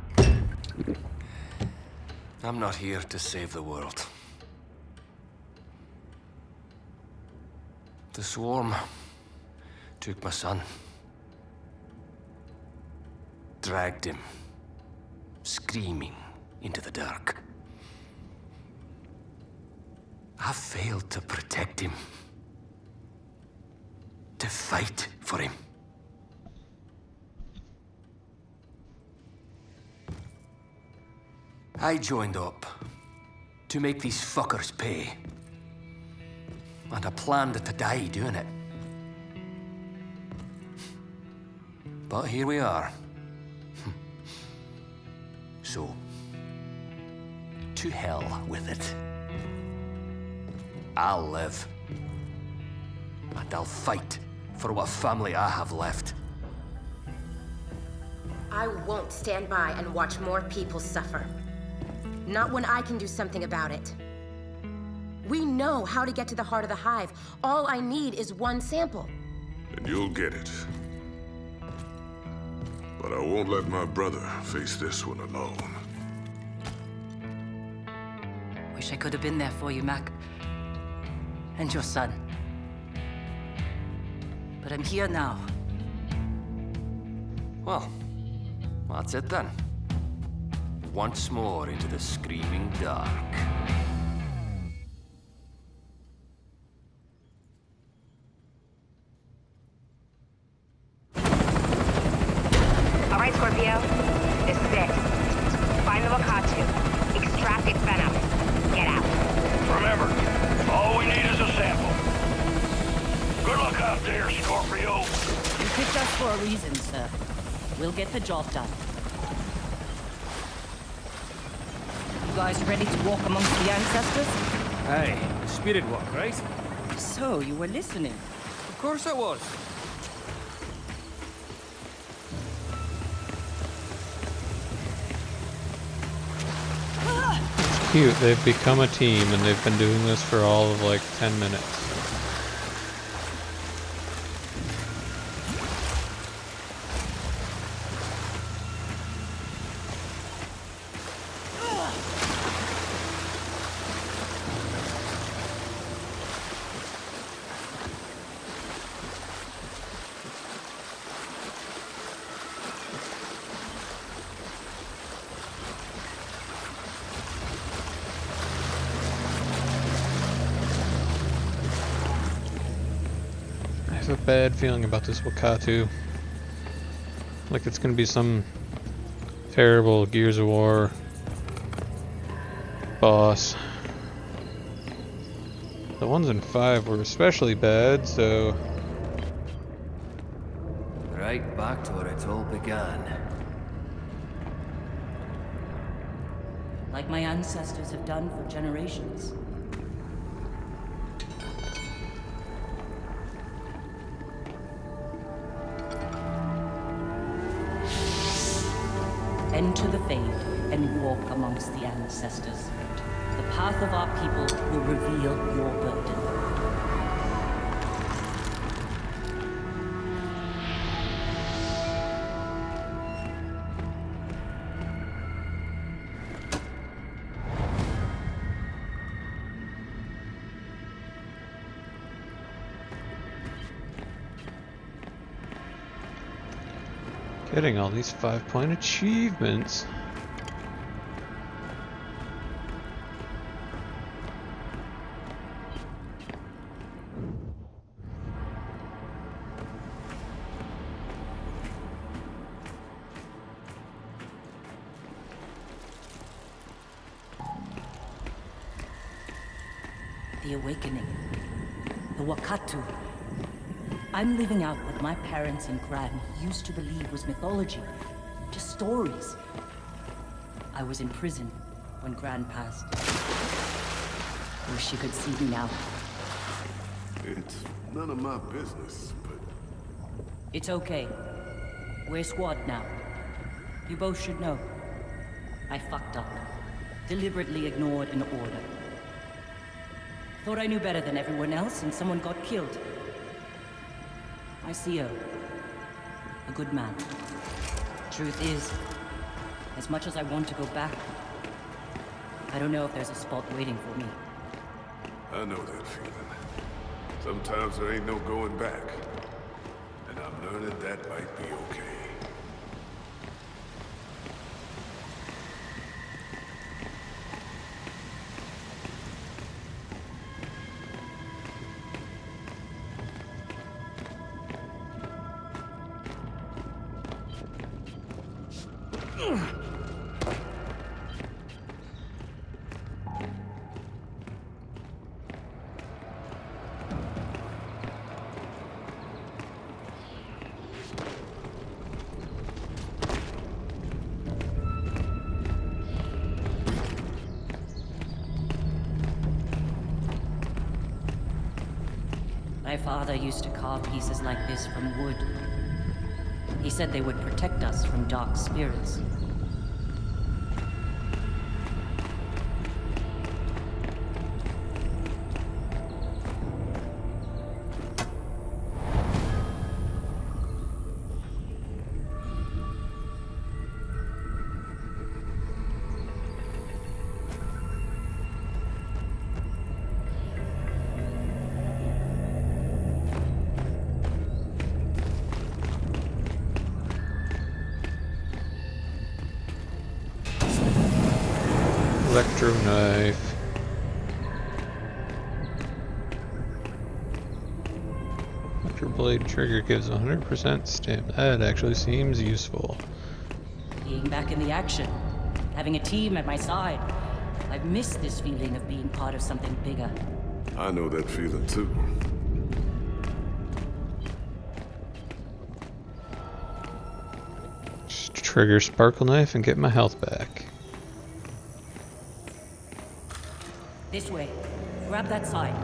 I'm not here to save the world. The swarm took my son. Dragged him, screaming, into the dark. I failed to protect him. To fight for him. I joined up to make these fuckers pay. And I planned to die doing it. But here we are. So, to hell with it. I'll live. And I'll fight for what family I have left. I won't stand by and watch more people suffer. Not when I can do something about it. We know how to get to the heart of the hive. All I need is one sample. And you'll get it. But I won't let my brother face this one alone. Wish I could have been there for you, Mac. And your son. But I'm here now. Well, that's it then. Once more into the screaming dark. All right, Scorpio. This is it. Find the Wakatu. Extract its venom. Get out. Remember, all we need is a sample. Good luck out there, Scorpio. You picked us for a reason, sir. We'll get the job done. You guys ready to walk amongst the ancestors? Aye, the spirit walk, right? So, you were listening. Of course I was. It's cute. They've become a team and they've been doing this for all of like 10 minutes. I have a bad feeling about this Wakatu. Like it's gonna be some terrible Gears of War boss. The ones in 5 were especially bad, so... Right back to where it all began. Like my ancestors have done for generations. Enter the Fade and walk amongst the ancestors. The path of our people will reveal your burden. Getting all these 5-point achievements. The awakening. The Wakatu. I'm living out what my parents and Gran used to believe was mythology. Just stories. I was in prison when Gran passed. Wish you could see me now. It's none of my business, but It's okay. We're squad now. You both should know. I fucked up. Deliberately ignored an order. Thought I knew better than everyone else, and someone got killed. I see her. A good man. Truth is, as much as I want to go back, I don't know if there's a spot waiting for me. I know that feeling. Sometimes there ain't no going back. And I'm learning that might be okay. My father used to carve pieces like this from wood. He said they would protect us from dark spirits. Electro knife. Electro blade trigger gives 100% stamina. That actually seems useful. Being back in the action, having a team at my side. I've missed this feeling of being part of something bigger. I know that feeling too. Just trigger sparkle knife and get my health back. This way. Grab that side.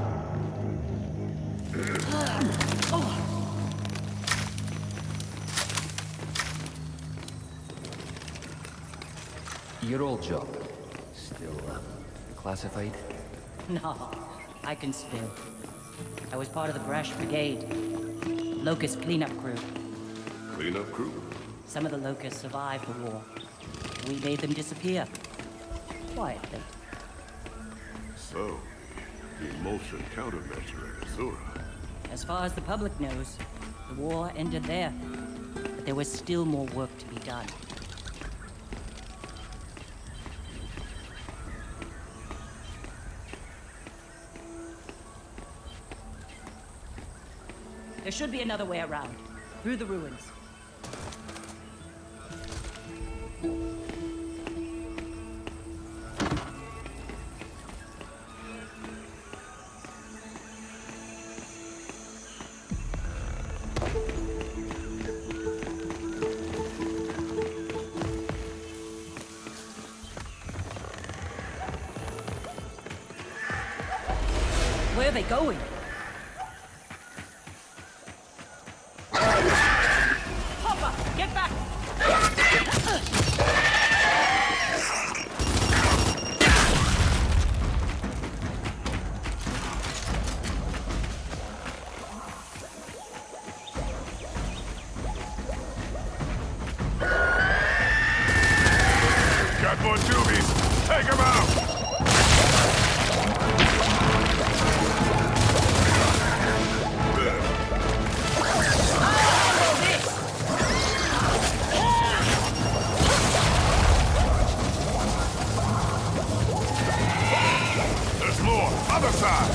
Your old job. Still, classified? No, I can spill. I was part of the Brash Brigade. Locust cleanup crew. Cleanup crew? Some of the Locusts survived the war. We made them disappear. Quietly. So, the emotion countermeasure at Azura. As far as the public knows, the war ended there. But there was still more work to be done. There should be another way around. Through the ruins. Where are they going? Hopper, get back! Got more juvies! Take them out! other side!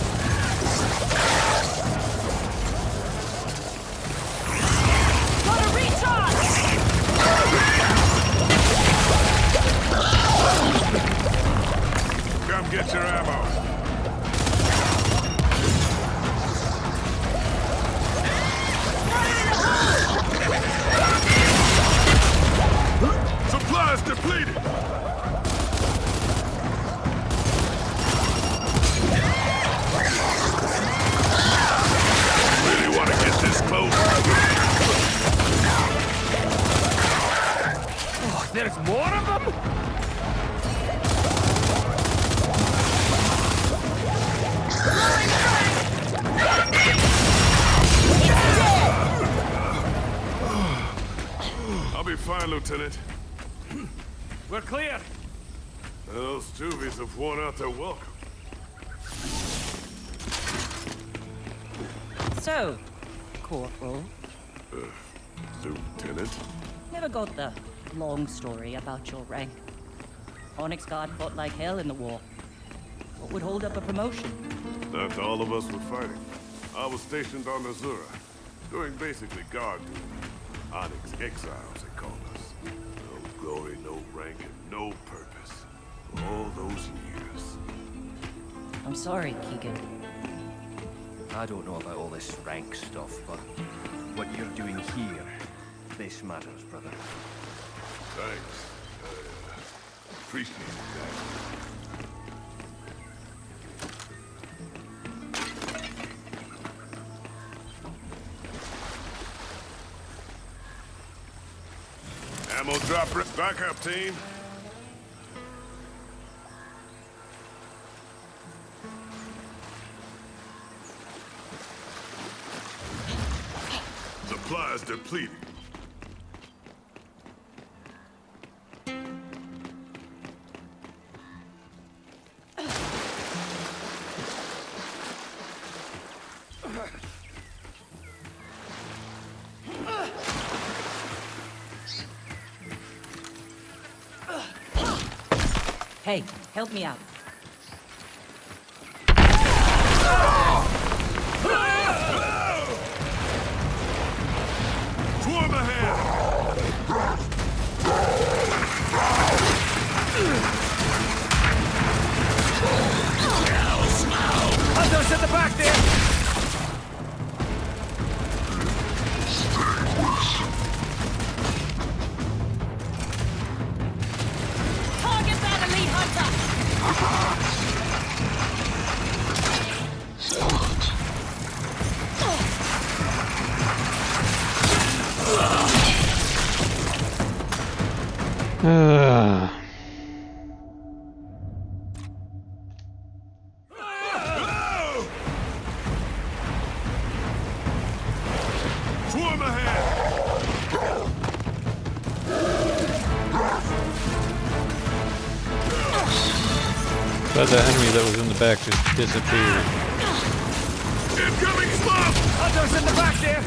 Gotta recharge! Come get your ammo. Supplies depleted! Really want to get this close? Oh, there's more of them? I'll be fine, Lieutenant. We're clear. Those Juvies have worn out their welcome. So, Corporal, Lieutenant? never got the long story about your rank. Onyx Guard fought like hell in the war. What would hold up a promotion? Not all of us were fighting. I was stationed on Azura, doing basically guard duty. Onyx exiles, they called us. No glory, no rank, and no purpose. All those years. I'm sorry, Keegan. I don't know about all this rank stuff, but what you're doing here, this matters, brother. Thanks. Appreciate that. Ammo drop. Back up, team. Supplies depleted. Hey, help me out. Swarm ahead! Hunters at the back there! Target that elite hunter! Swarm ahead! But the enemy that was in the back just disappeared. Incoming smoke! Hunters in the back there!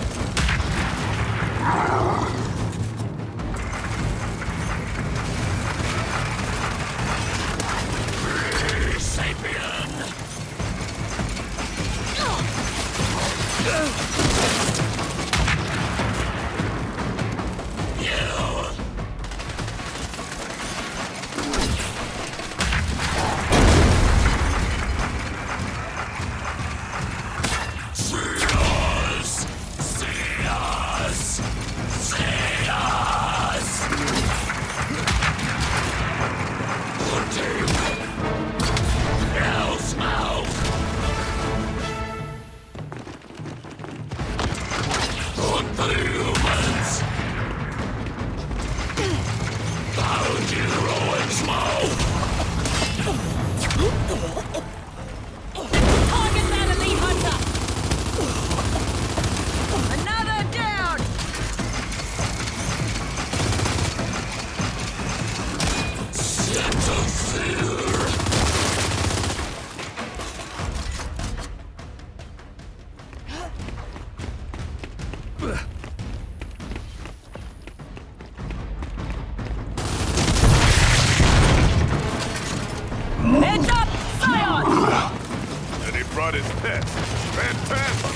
brought his pets. Fantastic!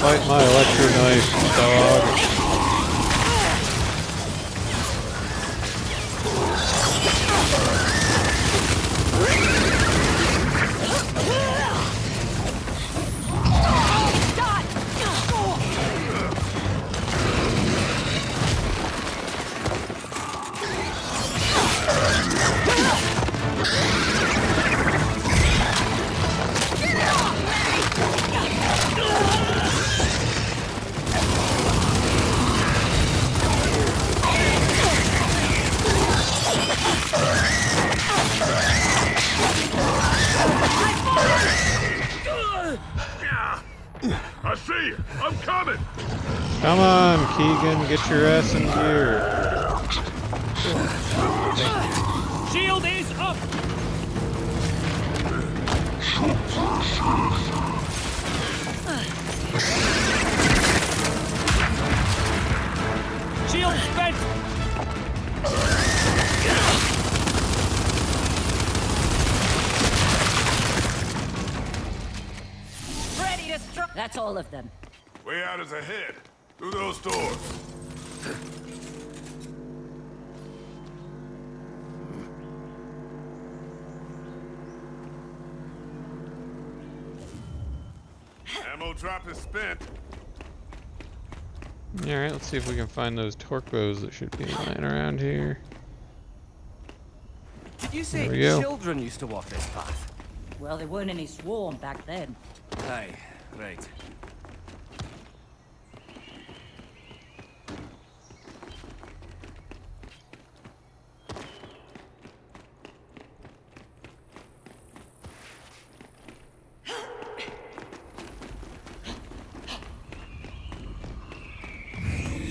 Fight my electro knife, dog. I see you. I'm coming. Come on, Keegan, get your ass in gear. Shield is up! Shield spent! Ready to strike. That's all of them. Way out is ahead. Through those doors. Ammo drop is spent. Alright, let's see if we can find those torque bows that should be lying around here. Did you There say we go. children used to walk this path? Well, there weren't any swarm back then. Aye, right.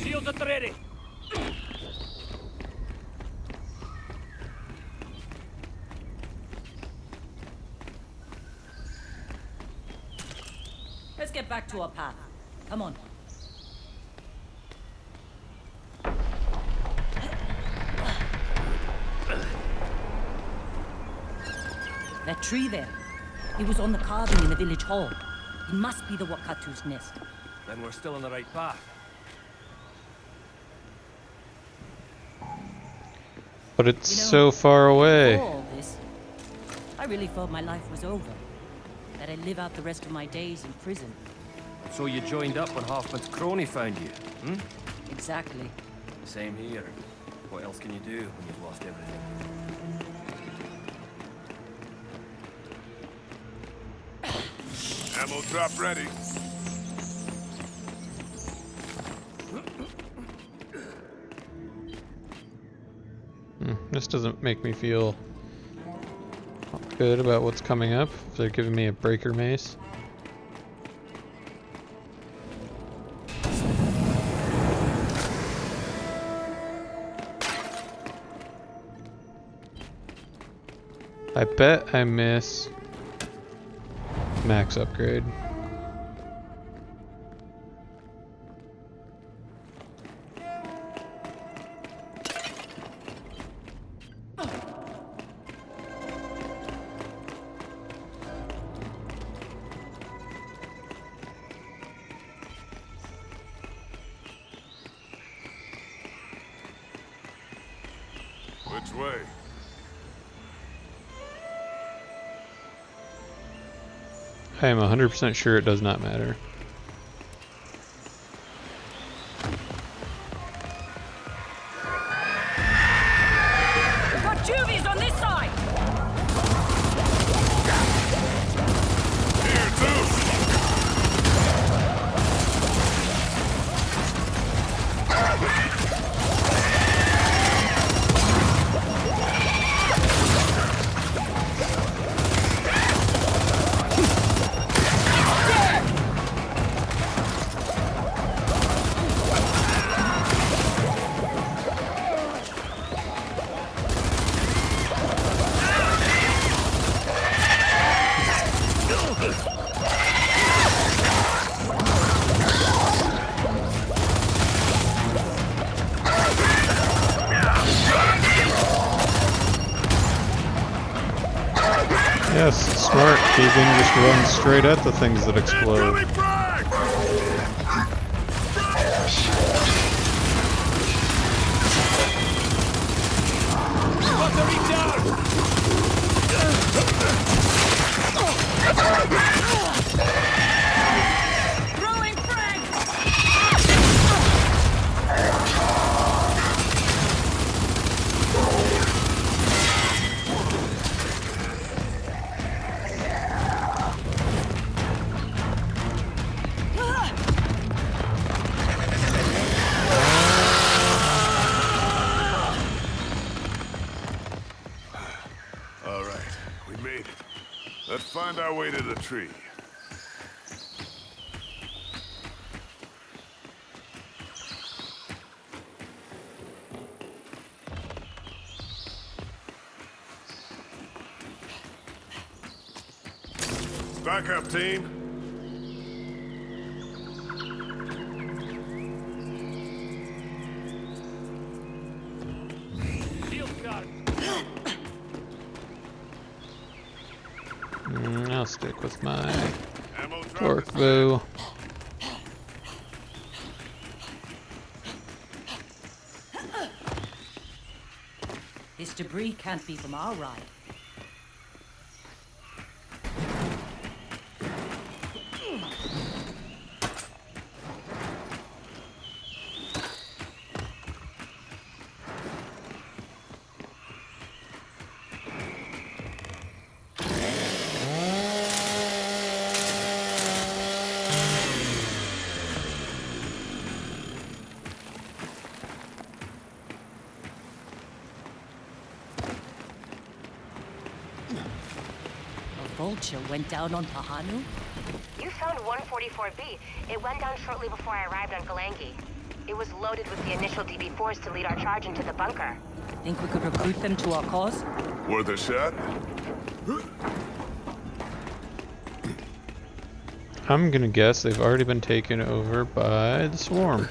Shields at the ready! Let's get back to our path. Come on. That tree there. It was on the carving in the village hall. It must be the Wakatu's nest. Then we're still on the right path. But it's You know, so far away. Before all this, I really thought my life was over. That I'd live out the rest of my days in prison. So you joined up when Hoffman's crony found you, hmm? Exactly. Same here. What else can you do when you've lost everything? Ammo drop ready. This doesn't make me feel good about what's coming up. If they're giving me a breaker mace. I bet I miss max upgrade. Which way? I am 100% sure it does not matter. We've got juvies on this side! Here, too! Yes, smart. Keegan just runs straight at the things that explode. Incoming frag! Got to reach out! Throwing frag! All right, we made it. Let's find our way to the tree. Back up, team. Shield guard. I'll stick with my Ammo drop torque is bow. This debris can't be from our ride. A vulture went down on Pahanu? You found 144B. It went down shortly before I arrived on Galangi. It was loaded with the initial DB4s to lead our charge into the bunker. Think we could recruit them to our cause? worth a shot. I'm gonna guess they've already been taken over by the swarm.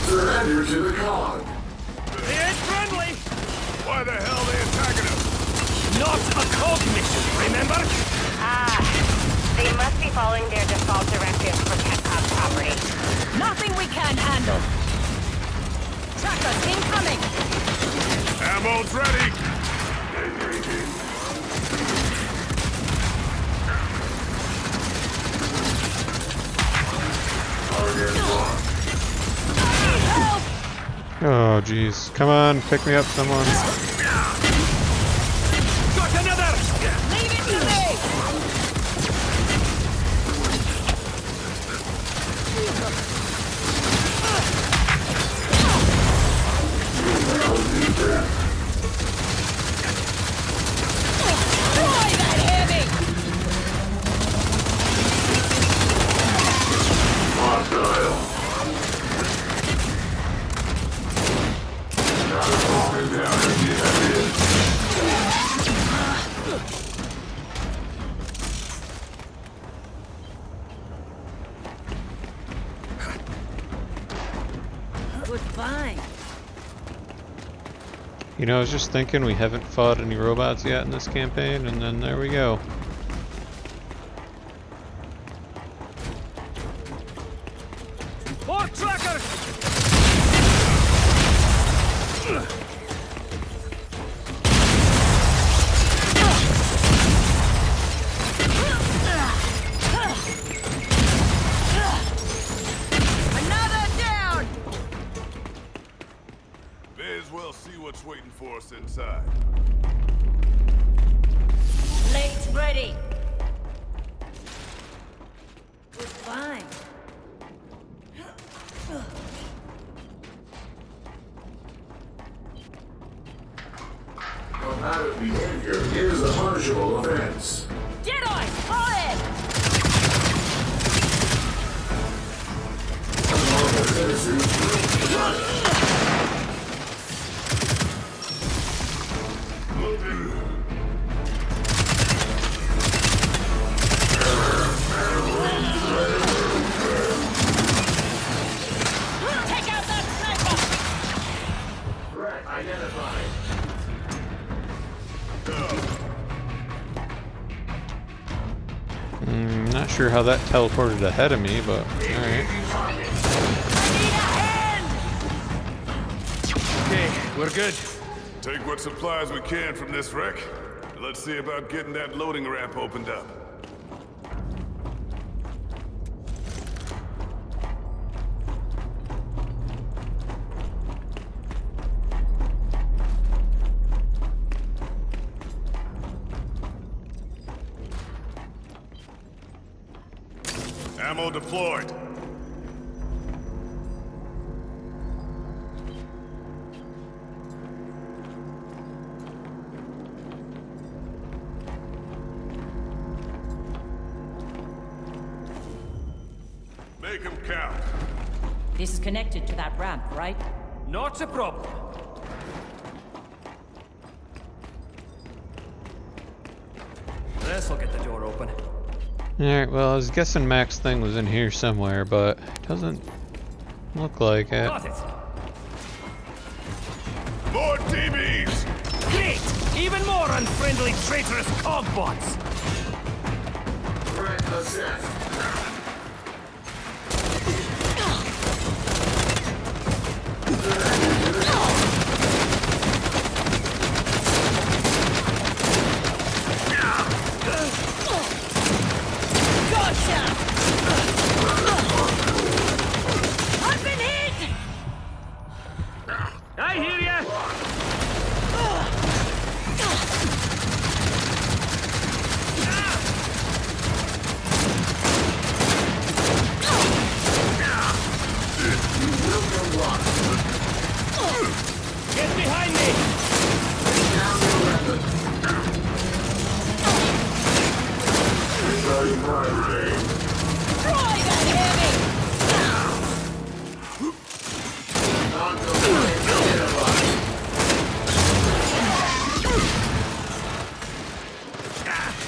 Surrender to the cog. He ain't friendly! Why the hell are they attacking us? Not a cog mission, remember? Ah, they must be following their default directives for Capcom property. Nothing we can't handle! Trackers incoming! Ammo's ready. Oh jeez. Come on, pick me up someone. Got another! Leave it to me! Boy, that heavy! Goodbye. You know, I was just thinking we haven't fought any robots yet in this campaign, and then there we go. More trackers! Another down! May as well see what's waiting for us inside. Plates ready. Goodbye. Dramatic behavior is a punishable offense. Get on! Pull it! Take out that sniper! identified. Not sure how that teleported ahead of me, but alright. Okay, we're good. Take what supplies we can from this wreck. Let's see about getting that loading ramp opened up. Ammo deployed. Make 'em count. This is connected to that ramp, right? Not a problem. This'll get the door open. Alright, well, I was guessing Mac's thing was in here somewhere, but it doesn't look like it. Got it. More DBs! Great! Even more unfriendly, traitorous cogbots! Threat assessed. I hear ya! Get behind me!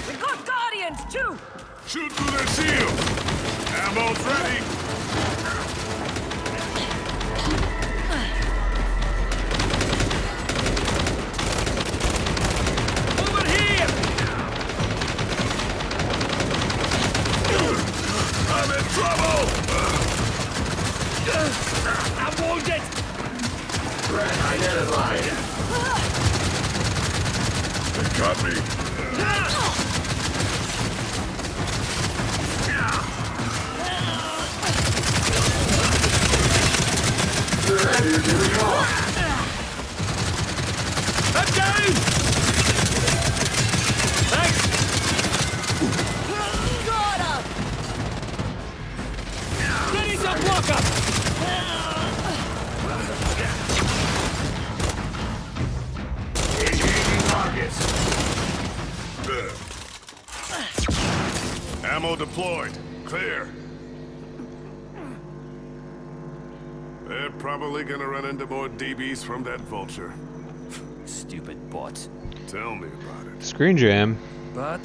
We got guardians too! Shoot through their shields! Ammo's ready! Over here! I'm in trouble! I'm wounded! Threat identified. They got me! Threat is in recall. I'm down! Thanks! Ready to block up! Engaging targets. Ammo deployed. Clear. They're probably gonna run into more DBs from that vulture. Stupid bots. Tell me about it. Screen jam? But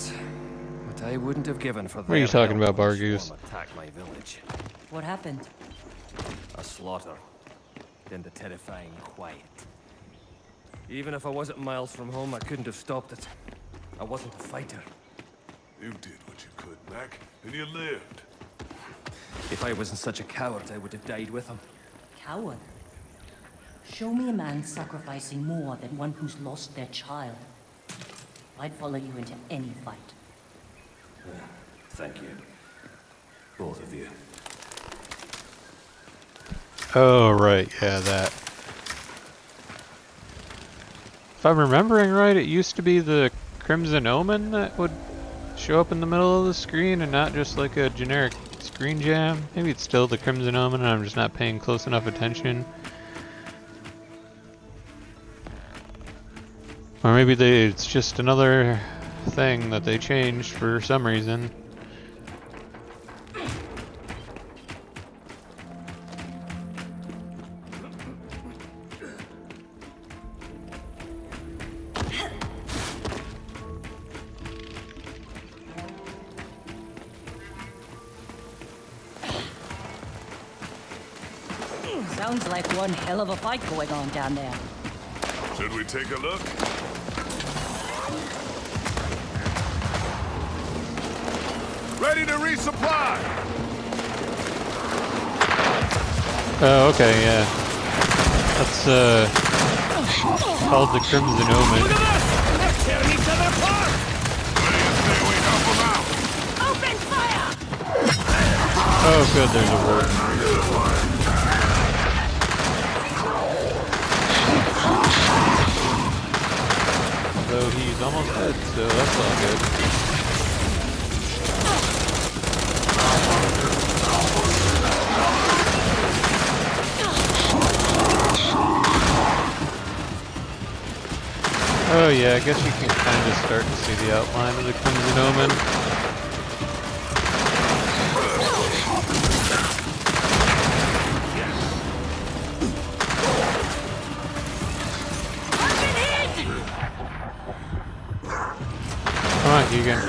what I wouldn't have given for What are you their talking help about, when the Bargoose? swarm attacked my village. What happened? A slaughter. Then the terrifying quiet. Even if I wasn't miles from home, I couldn't have stopped it. I wasn't a fighter. You did what you could, Mac, and you lived. If I wasn't such a coward, I would have died with him. Coward. Show me a man sacrificing more than one who's lost their child. I'd follow you into any fight. Thank you. Both of you. Oh, right, yeah, that. If I'm remembering right, it used to be the Crimson Omen that would show up in the middle of the screen and not just like a generic screen jam. Maybe it's still the Crimson Omen and I'm just not paying close enough attention. Or maybe it's just another thing that they changed for some reason. Sounds like one hell of a fight going on down there. Should we take a look? Ready to resupply! Oh, okay, yeah. That's, called the Crimson Omen. Look at this! They're tearing each other apart! Open fire! Oh, good, there's a warden. Although he's almost dead, so that's all good. Oh yeah, I guess you can kind of start to see the outline of the Crimson Omen. Come on, Keegan.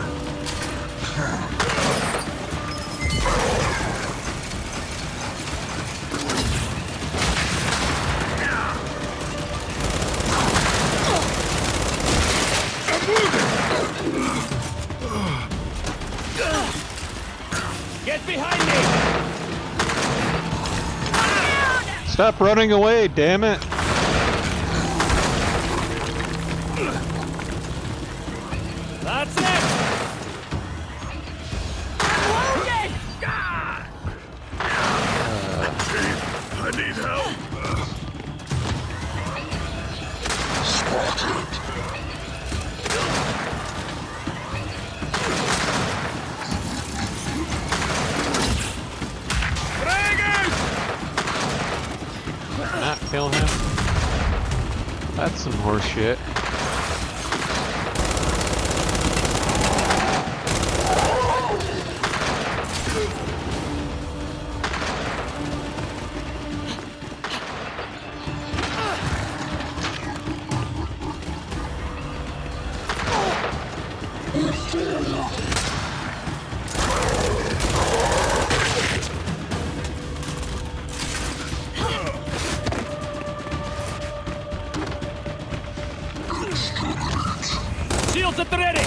Get behind me! Stop running away, damn it! That's it! Wounded! I need help. Not kill him. That's some horse shit. Shields at the ready!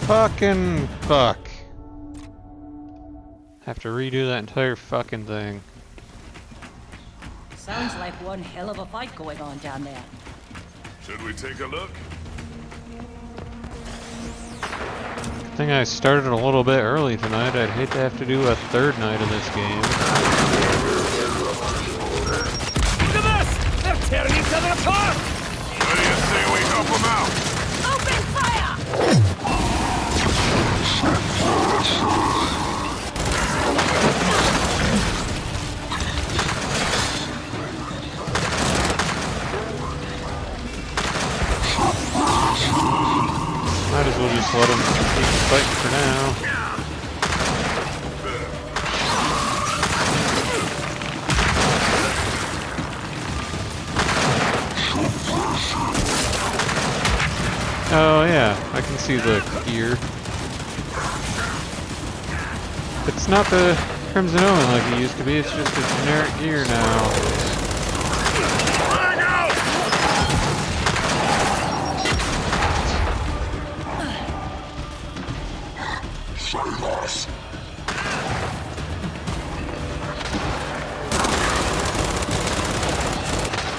Fucking fuck. Have to redo that entire fucking thing. Sounds like one hell of a fight going on down there. Should we take a look? Good thing I started a little bit early tonight. I'd hate to have to do a third night of this game. Look at this! They're tearing each other apart! What do you say we help them out? Open fire! Might as well just let them keep fighting for now. Oh yeah, I can see the gear. It's not the Crimson Omen like it used to be, it's just a generic gear now.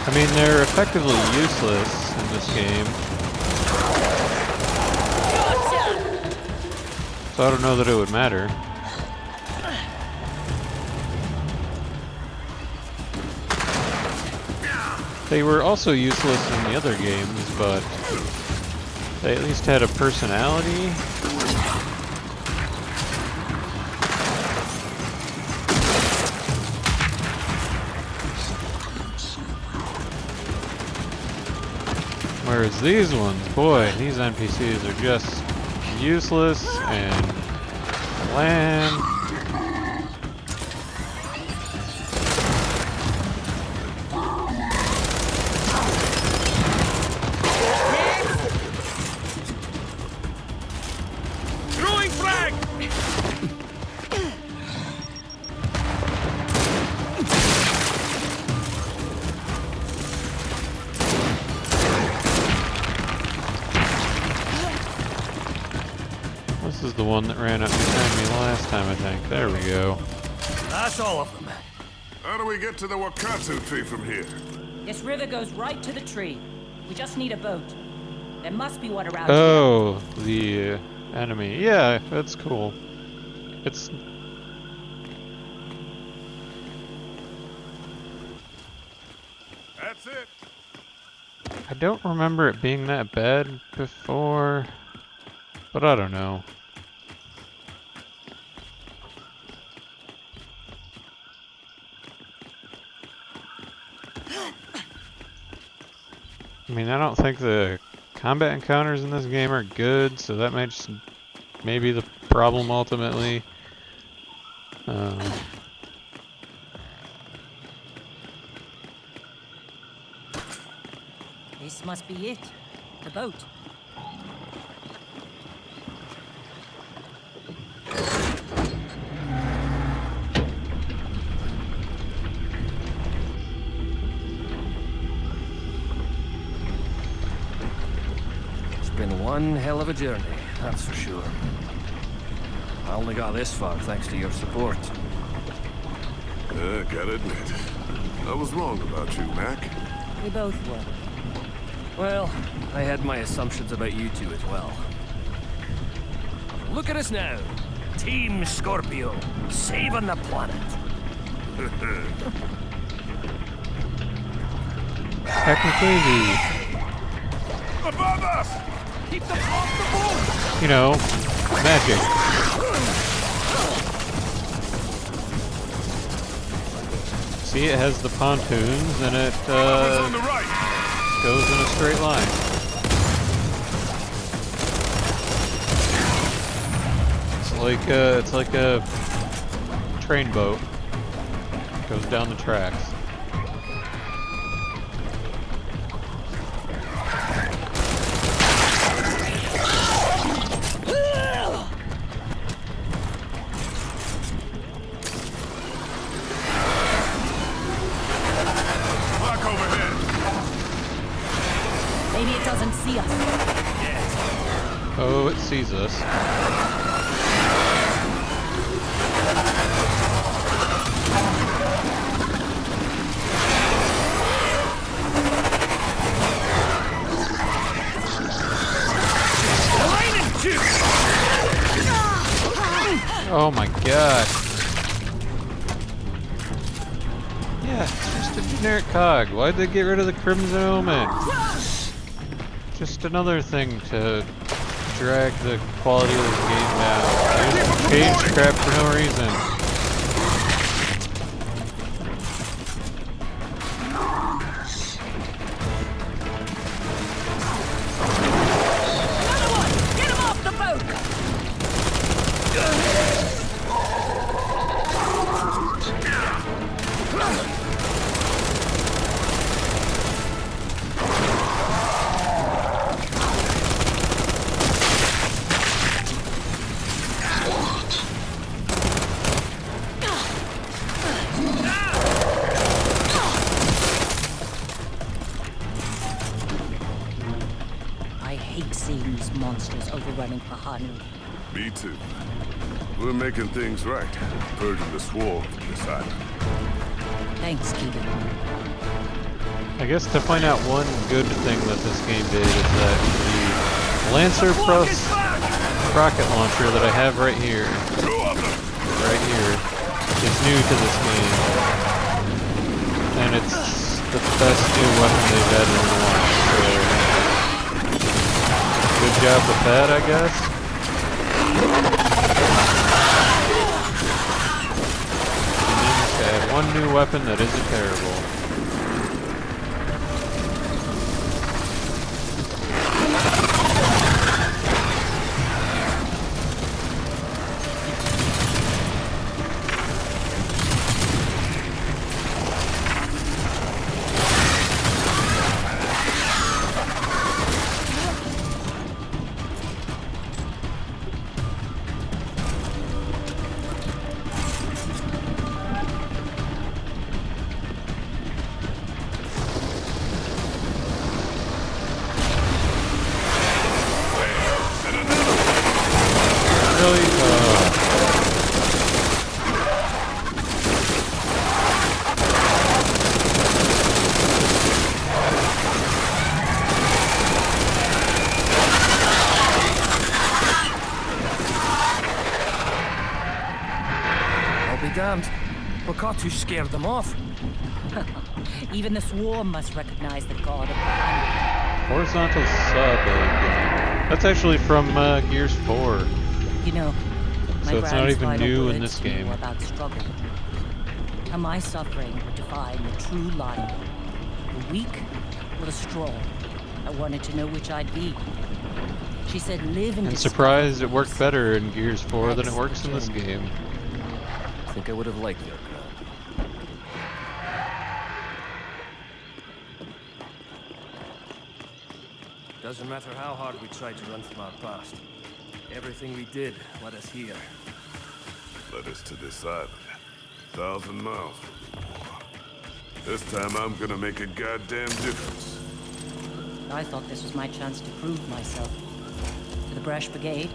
I mean, they're effectively useless in this game. So I don't know that it would matter. They were also useless in the other games, but they at least had a personality. Whereas these ones, boy, these NPCs are just useless and bland. is the one that ran up behind me last time, I think. There we go. That's all of them. How do we get to the Wakatu tree from here? This river goes right to the tree. We just need a boat. There must be one around here. Oh, the enemy. Yeah, that's cool. It's... That's it. I don't remember it being that bad before, but I don't know. I mean, I don't think the combat encounters in this game are good, so that might just maybe the problem ultimately. This must be it. The boat. It's been one hell of a journey, that's for sure. I only got this far thanks to your support. Gotta admit, I was wrong about you, Mac. We both were. Well, I had my assumptions about you two as well. Look at us now. Team Scorpio, saving the planet. Technically, Above us! Keep them off the boat! you know, magic. See, it has the pontoons, and it on the right! goes in a straight line. It's like a train boat. Goes down the tracks. Lock overhead! Maybe it doesn't see us. Oh, it sees us. Oh my god. Yeah, it's just a generic cog. Why'd they get rid of the Crimson Omen? Just another thing to drag the quality of this game down. They just change crap for no reason. Get him off the boat! I hate seeing these monsters overrunning Pahanu. Me too. We're making things right. Purging the swarm from this island. Thanks, Keegan. I guess to point out one good thing that this game did is that the Lancer Plus rocket launcher that I have right here, is new to this game. And it's the best new weapon they've added in a while. So, good job with that, I guess. And then to add one new weapon that isn't terrible. be damned. Wakatu scared them off. Even the swarm must recognize the god of Bahana. Horizontal sub again. That's actually from Gears 4. You know, my So it's not grand's even final new in words this to me game. were about struggle. How my suffering would define the true lion. The weak or the strong. I wanted to know which I'd be. She said live and And discover surprised it worked things. better in Gears 4 than it That's works the in this journey. game. I think I would have liked their grand. Doesn't matter how hard we try to run from our past. Everything we did led us here. Led us to this island. 1,000 miles. This time I'm gonna make a goddamn difference. I thought this was my chance to prove myself. To the Brash Brigade.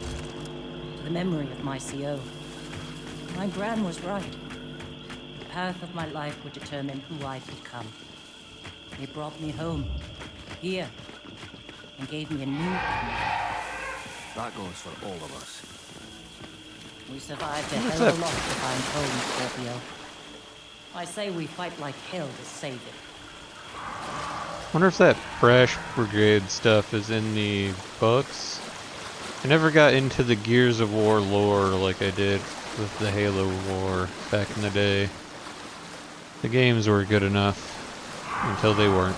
To the memory of my CO. My gran was right. The path of my life would determine who I'd become. They brought me home. Here. And gave me a new identity. That goes for all of us. We survived a hell of a lot to find home, Scorpio. I say we fight like hell to save it. Wonder if that Brash Brigade stuff is in the books. I never got into the Gears of War lore like I did with the Halo War back in the day. The games were good enough until they weren't.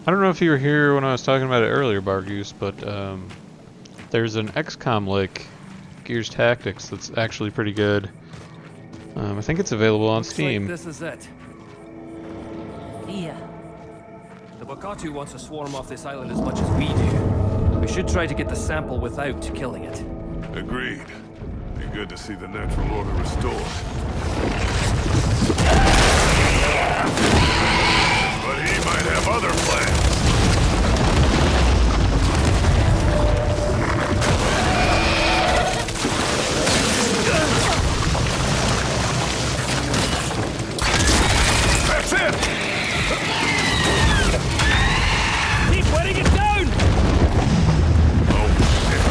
I don't know if you were here when I was talking about it earlier, Bargoose, but there's an XCOM like Gears Tactics that's actually pretty good. I think it's available on Steam. Looks like this is it. Fear. The Wakatu wants to swarm off this island as much as we do. We should try to get the sample without killing it. Agreed. Be good to see the natural order restored. But he might have other plans. That's it! Keep wearing it down! Oh, shit.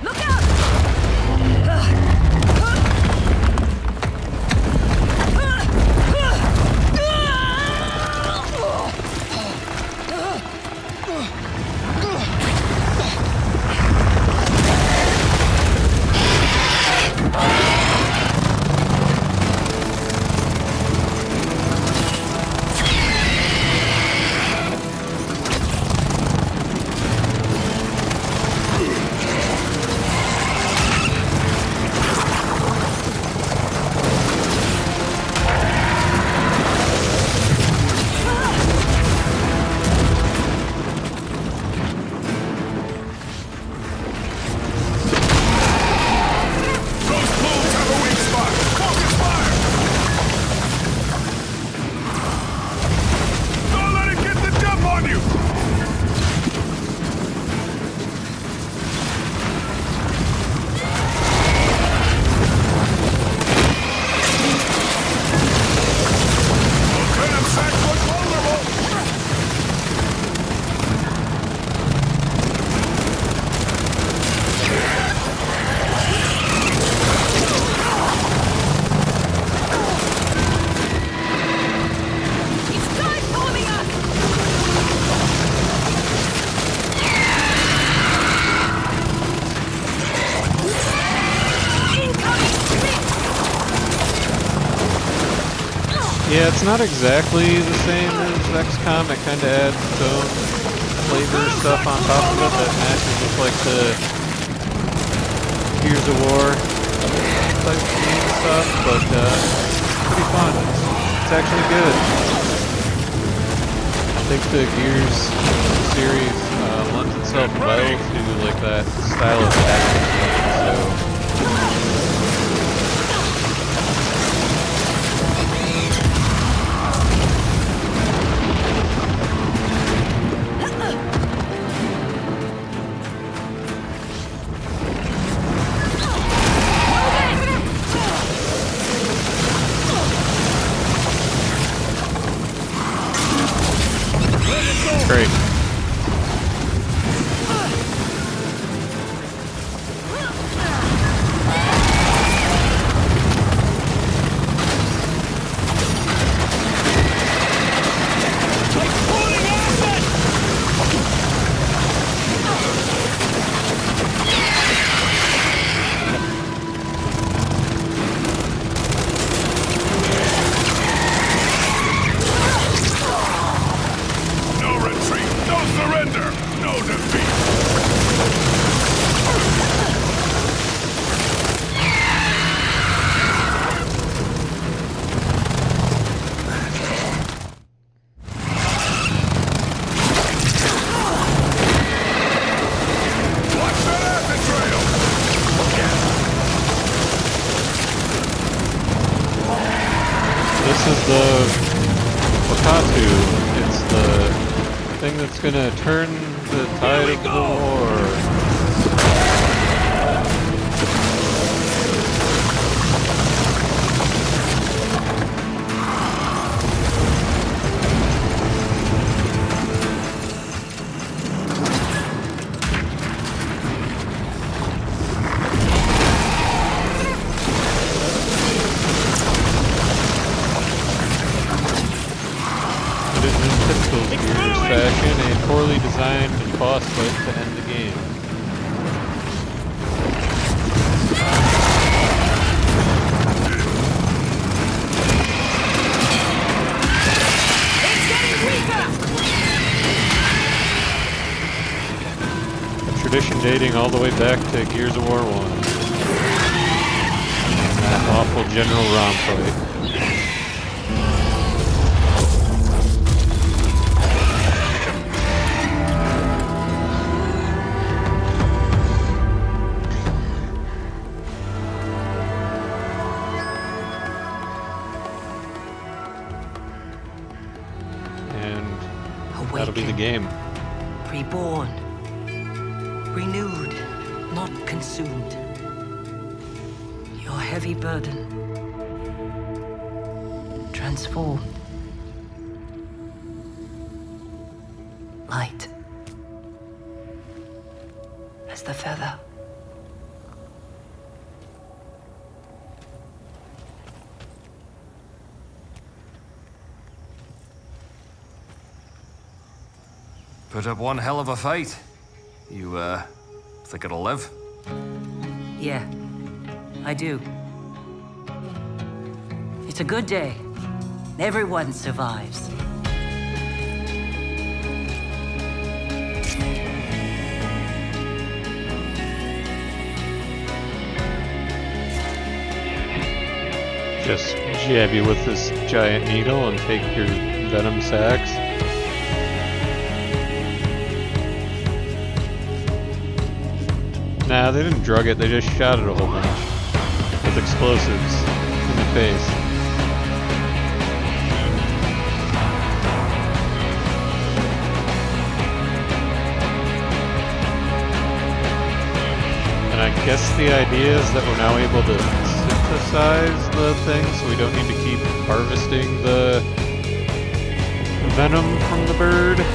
Look out! Yeah, it's not exactly the same as XCOM. It kind of adds its own flavor stuff on top of it that matches with like the Gears of War type game stuff, but it's pretty fun. It's actually good. I think the Gears series lends itself well to like that style of tactics, so Great. No retreat, no surrender, no defeat. Watch that acid trail! This is the Wakatu. It's the thing that's gonna turn the tide of the war. It is in typical Gears fashion a poorly designed boss fight to end the game. A tradition dating all the way back to Gears of War 1. And that awful General Rom fight. That'll be the game. Reborn. Renewed, not consumed. Your heavy burden. Transformed. Light. As the feather. Put up one hell of a fight. You, think it'll live? Yeah, I do. It's a good day. Everyone survives. Just jab you with this giant needle and take your venom sacs. Nah, they didn't drug it, they just shot it a whole bunch. With explosives in the face. And I guess the idea is that we're now able to synthesize the thing, so we don't need to keep harvesting the venom from the bird.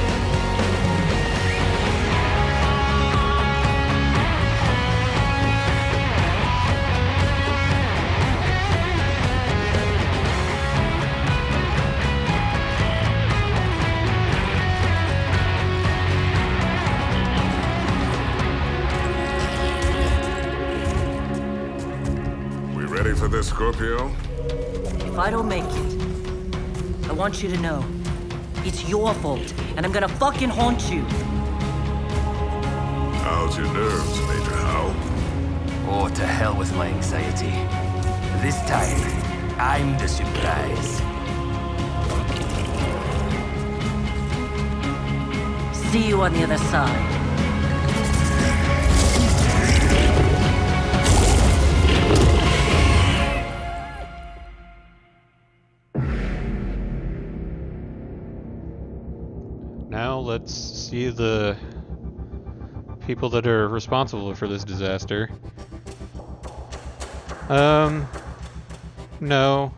Ready for this, Scorpio? If I don't make it, I want you to know, it's your fault, and I'm gonna fucking haunt you. How's your nerves, Major Howe? Oh, to hell with my anxiety. This time, I'm the surprise. See you on the other side. Now let's see the people that are responsible for this disaster. No.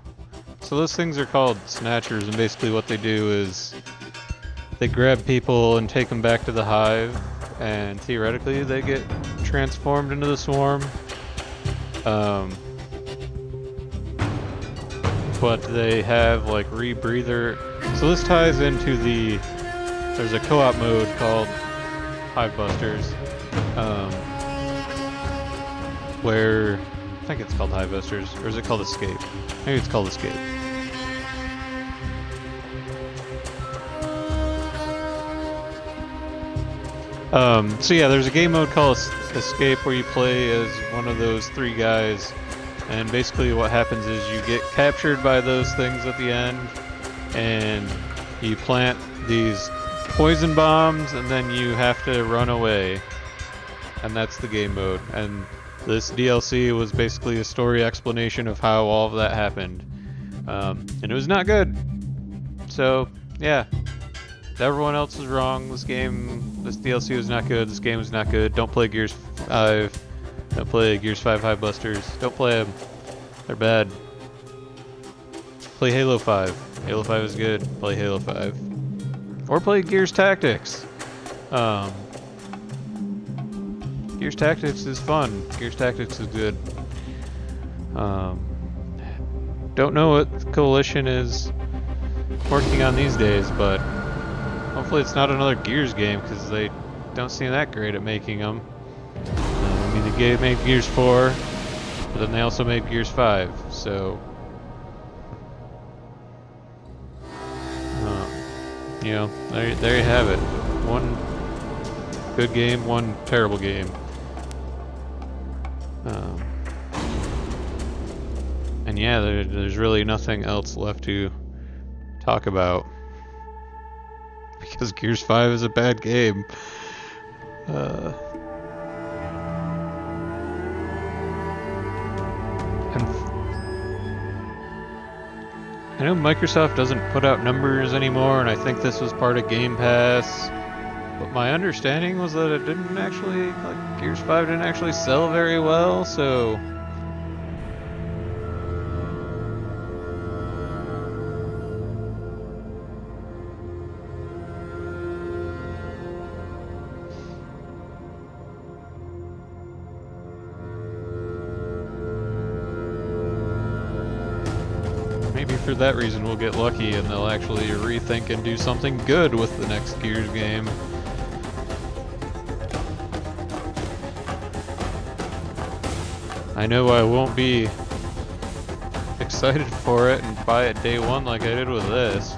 So those things are called snatchers, and basically what they do is they grab people and take them back to the hive, and theoretically they get transformed into the swarm. But they have like rebreather. So this ties into there's a co-op mode called Hivebusters, where I think it's called Hivebusters, or is it called Escape? Maybe it's called Escape. So yeah, there's a game mode called Escape where you play as one of those 3 guys, and basically what happens is you get captured by those things at the end, and you plant these poison bombs, and then you have to run away, and that's the game mode. And this DLC was basically a story explanation of how all of that happened, and it was not good. So yeah, everyone else was wrong. This DLC was not good. This game was not good. Don't play Gears 5. Don't play Gears 5 Hivebusters. Don't play them. They're bad. Play Halo 5. Halo 5 is good. Play Halo 5. Or play Gears Tactics. Gears Tactics is fun. Gears Tactics is good. Don't know what the Coalition is working on these days, but hopefully it's not another Gears game, because they don't seem that great at making them. I mean, they made Gears 4, but then they also made Gears 5, so... you know, there you have it. One good game, one terrible game. And yeah, there's really nothing else left to talk about, because Gears 5 is a bad game. And I know Microsoft doesn't put out numbers anymore, and I think this was part of Game Pass, but my understanding was that it didn't actually, like, Gears 5 didn't actually sell very well, so... maybe for that reason we'll get lucky and they'll actually rethink and do something good with the next Gears game. I know I won't be excited for it and buy it day one like I did with this.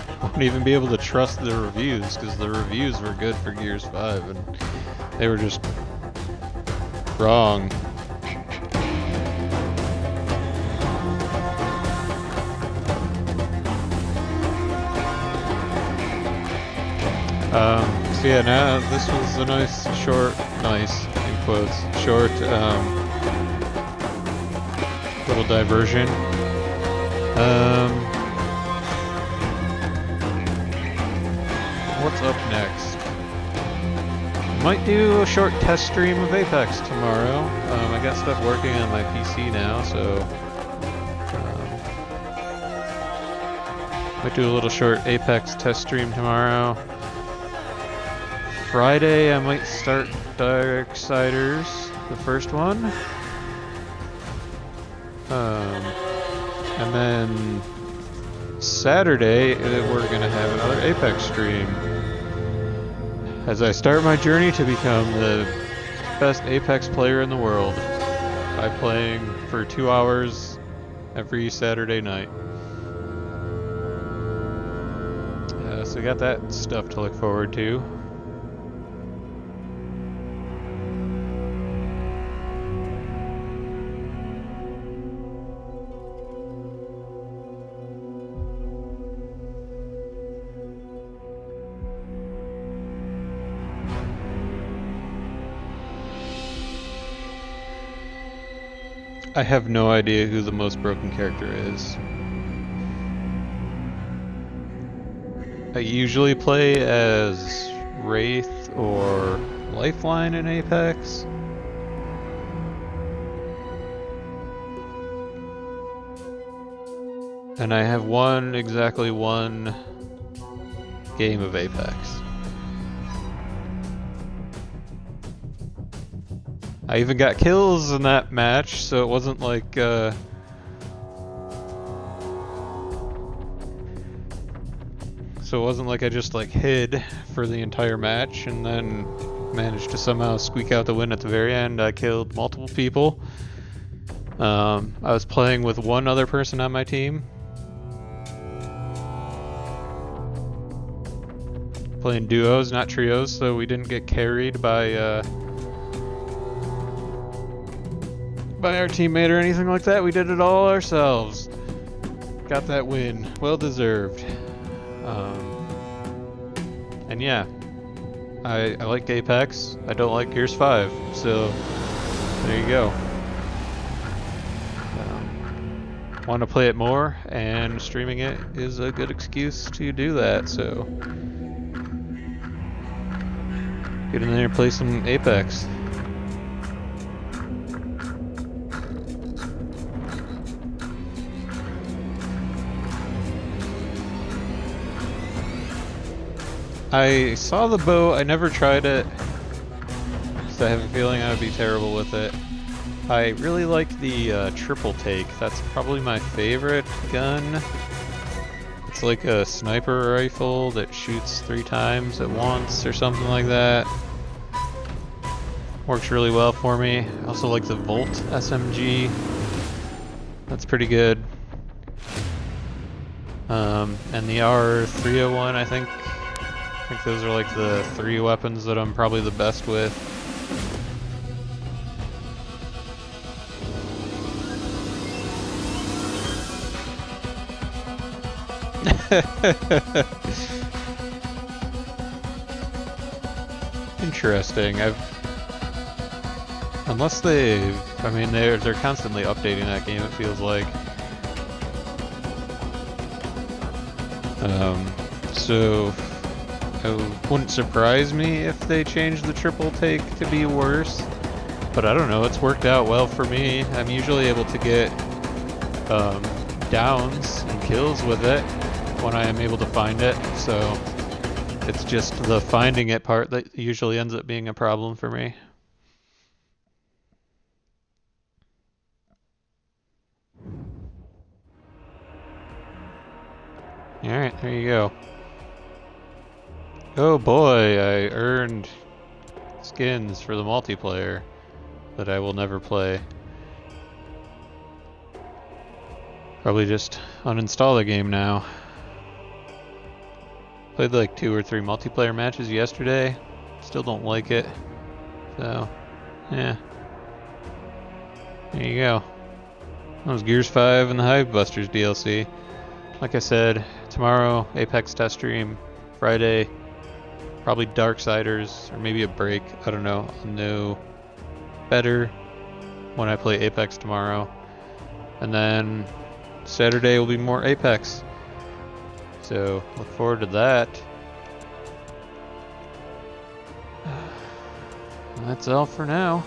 I won't even be able to trust the reviews, because the reviews were good for Gears 5 and they were just wrong. So yeah, now this was a nice, in quotes, short, little diversion. What's up next? Might do a short test stream of Apex tomorrow. I got stuff working on my PC now, so might do a little short Apex test stream tomorrow. Friday I might start Darksiders, the first one. And then Saturday we're gonna have another Apex stream, as I start my journey to become the best Apex player in the world by playing for 2 hours every Saturday night. So got that stuff to look forward to. I have no idea who the most broken character is. I usually play as Wraith or Lifeline in Apex. And I have exactly one game of Apex. I even got kills in that match, so it wasn't like, I just like hid for the entire match and then managed to somehow squeak out the win at the very end. I killed multiple people. I was playing with one other person on my team. Playing duos, not trios, so we didn't get carried by our teammate or anything like that. We did it all ourselves. Got that win. Well deserved. And yeah, I like Apex. I don't like Gears 5, so there you go. Want to play it more, and streaming it is a good excuse to do that, so get in there and play some Apex. I saw the bow, I never tried it, so I have a feeling I would be terrible with it. I really like the triple take. That's probably my favorite gun. It's like a sniper rifle that shoots 3 times at once or something like that. Works really well for me. I also like the Volt SMG. That's pretty good. And the R301, I think those are like the 3 weapons that I'm probably the best with. Interesting. Unless they're constantly updating that game, it feels like. So it wouldn't surprise me if they changed the triple take to be worse. But I don't know, it's worked out well for me. I'm usually able to get downs and kills with it when I am able to find it, so it's just the finding it part that usually ends up being a problem for me. Alright, there you go. Oh boy, I earned skins for the multiplayer that I will never play. Probably just uninstall the game now. Played like 2 or 3 multiplayer matches yesterday. Still don't like it. So, yeah. There you go. That was Gears 5 and the Hivebusters DLC. Like I said, tomorrow, Apex test stream. Friday, probably Darksiders, or maybe a break. I don't know. I'll know better when I play Apex tomorrow. And then Saturday will be more Apex. So, look forward to that. That's all for now.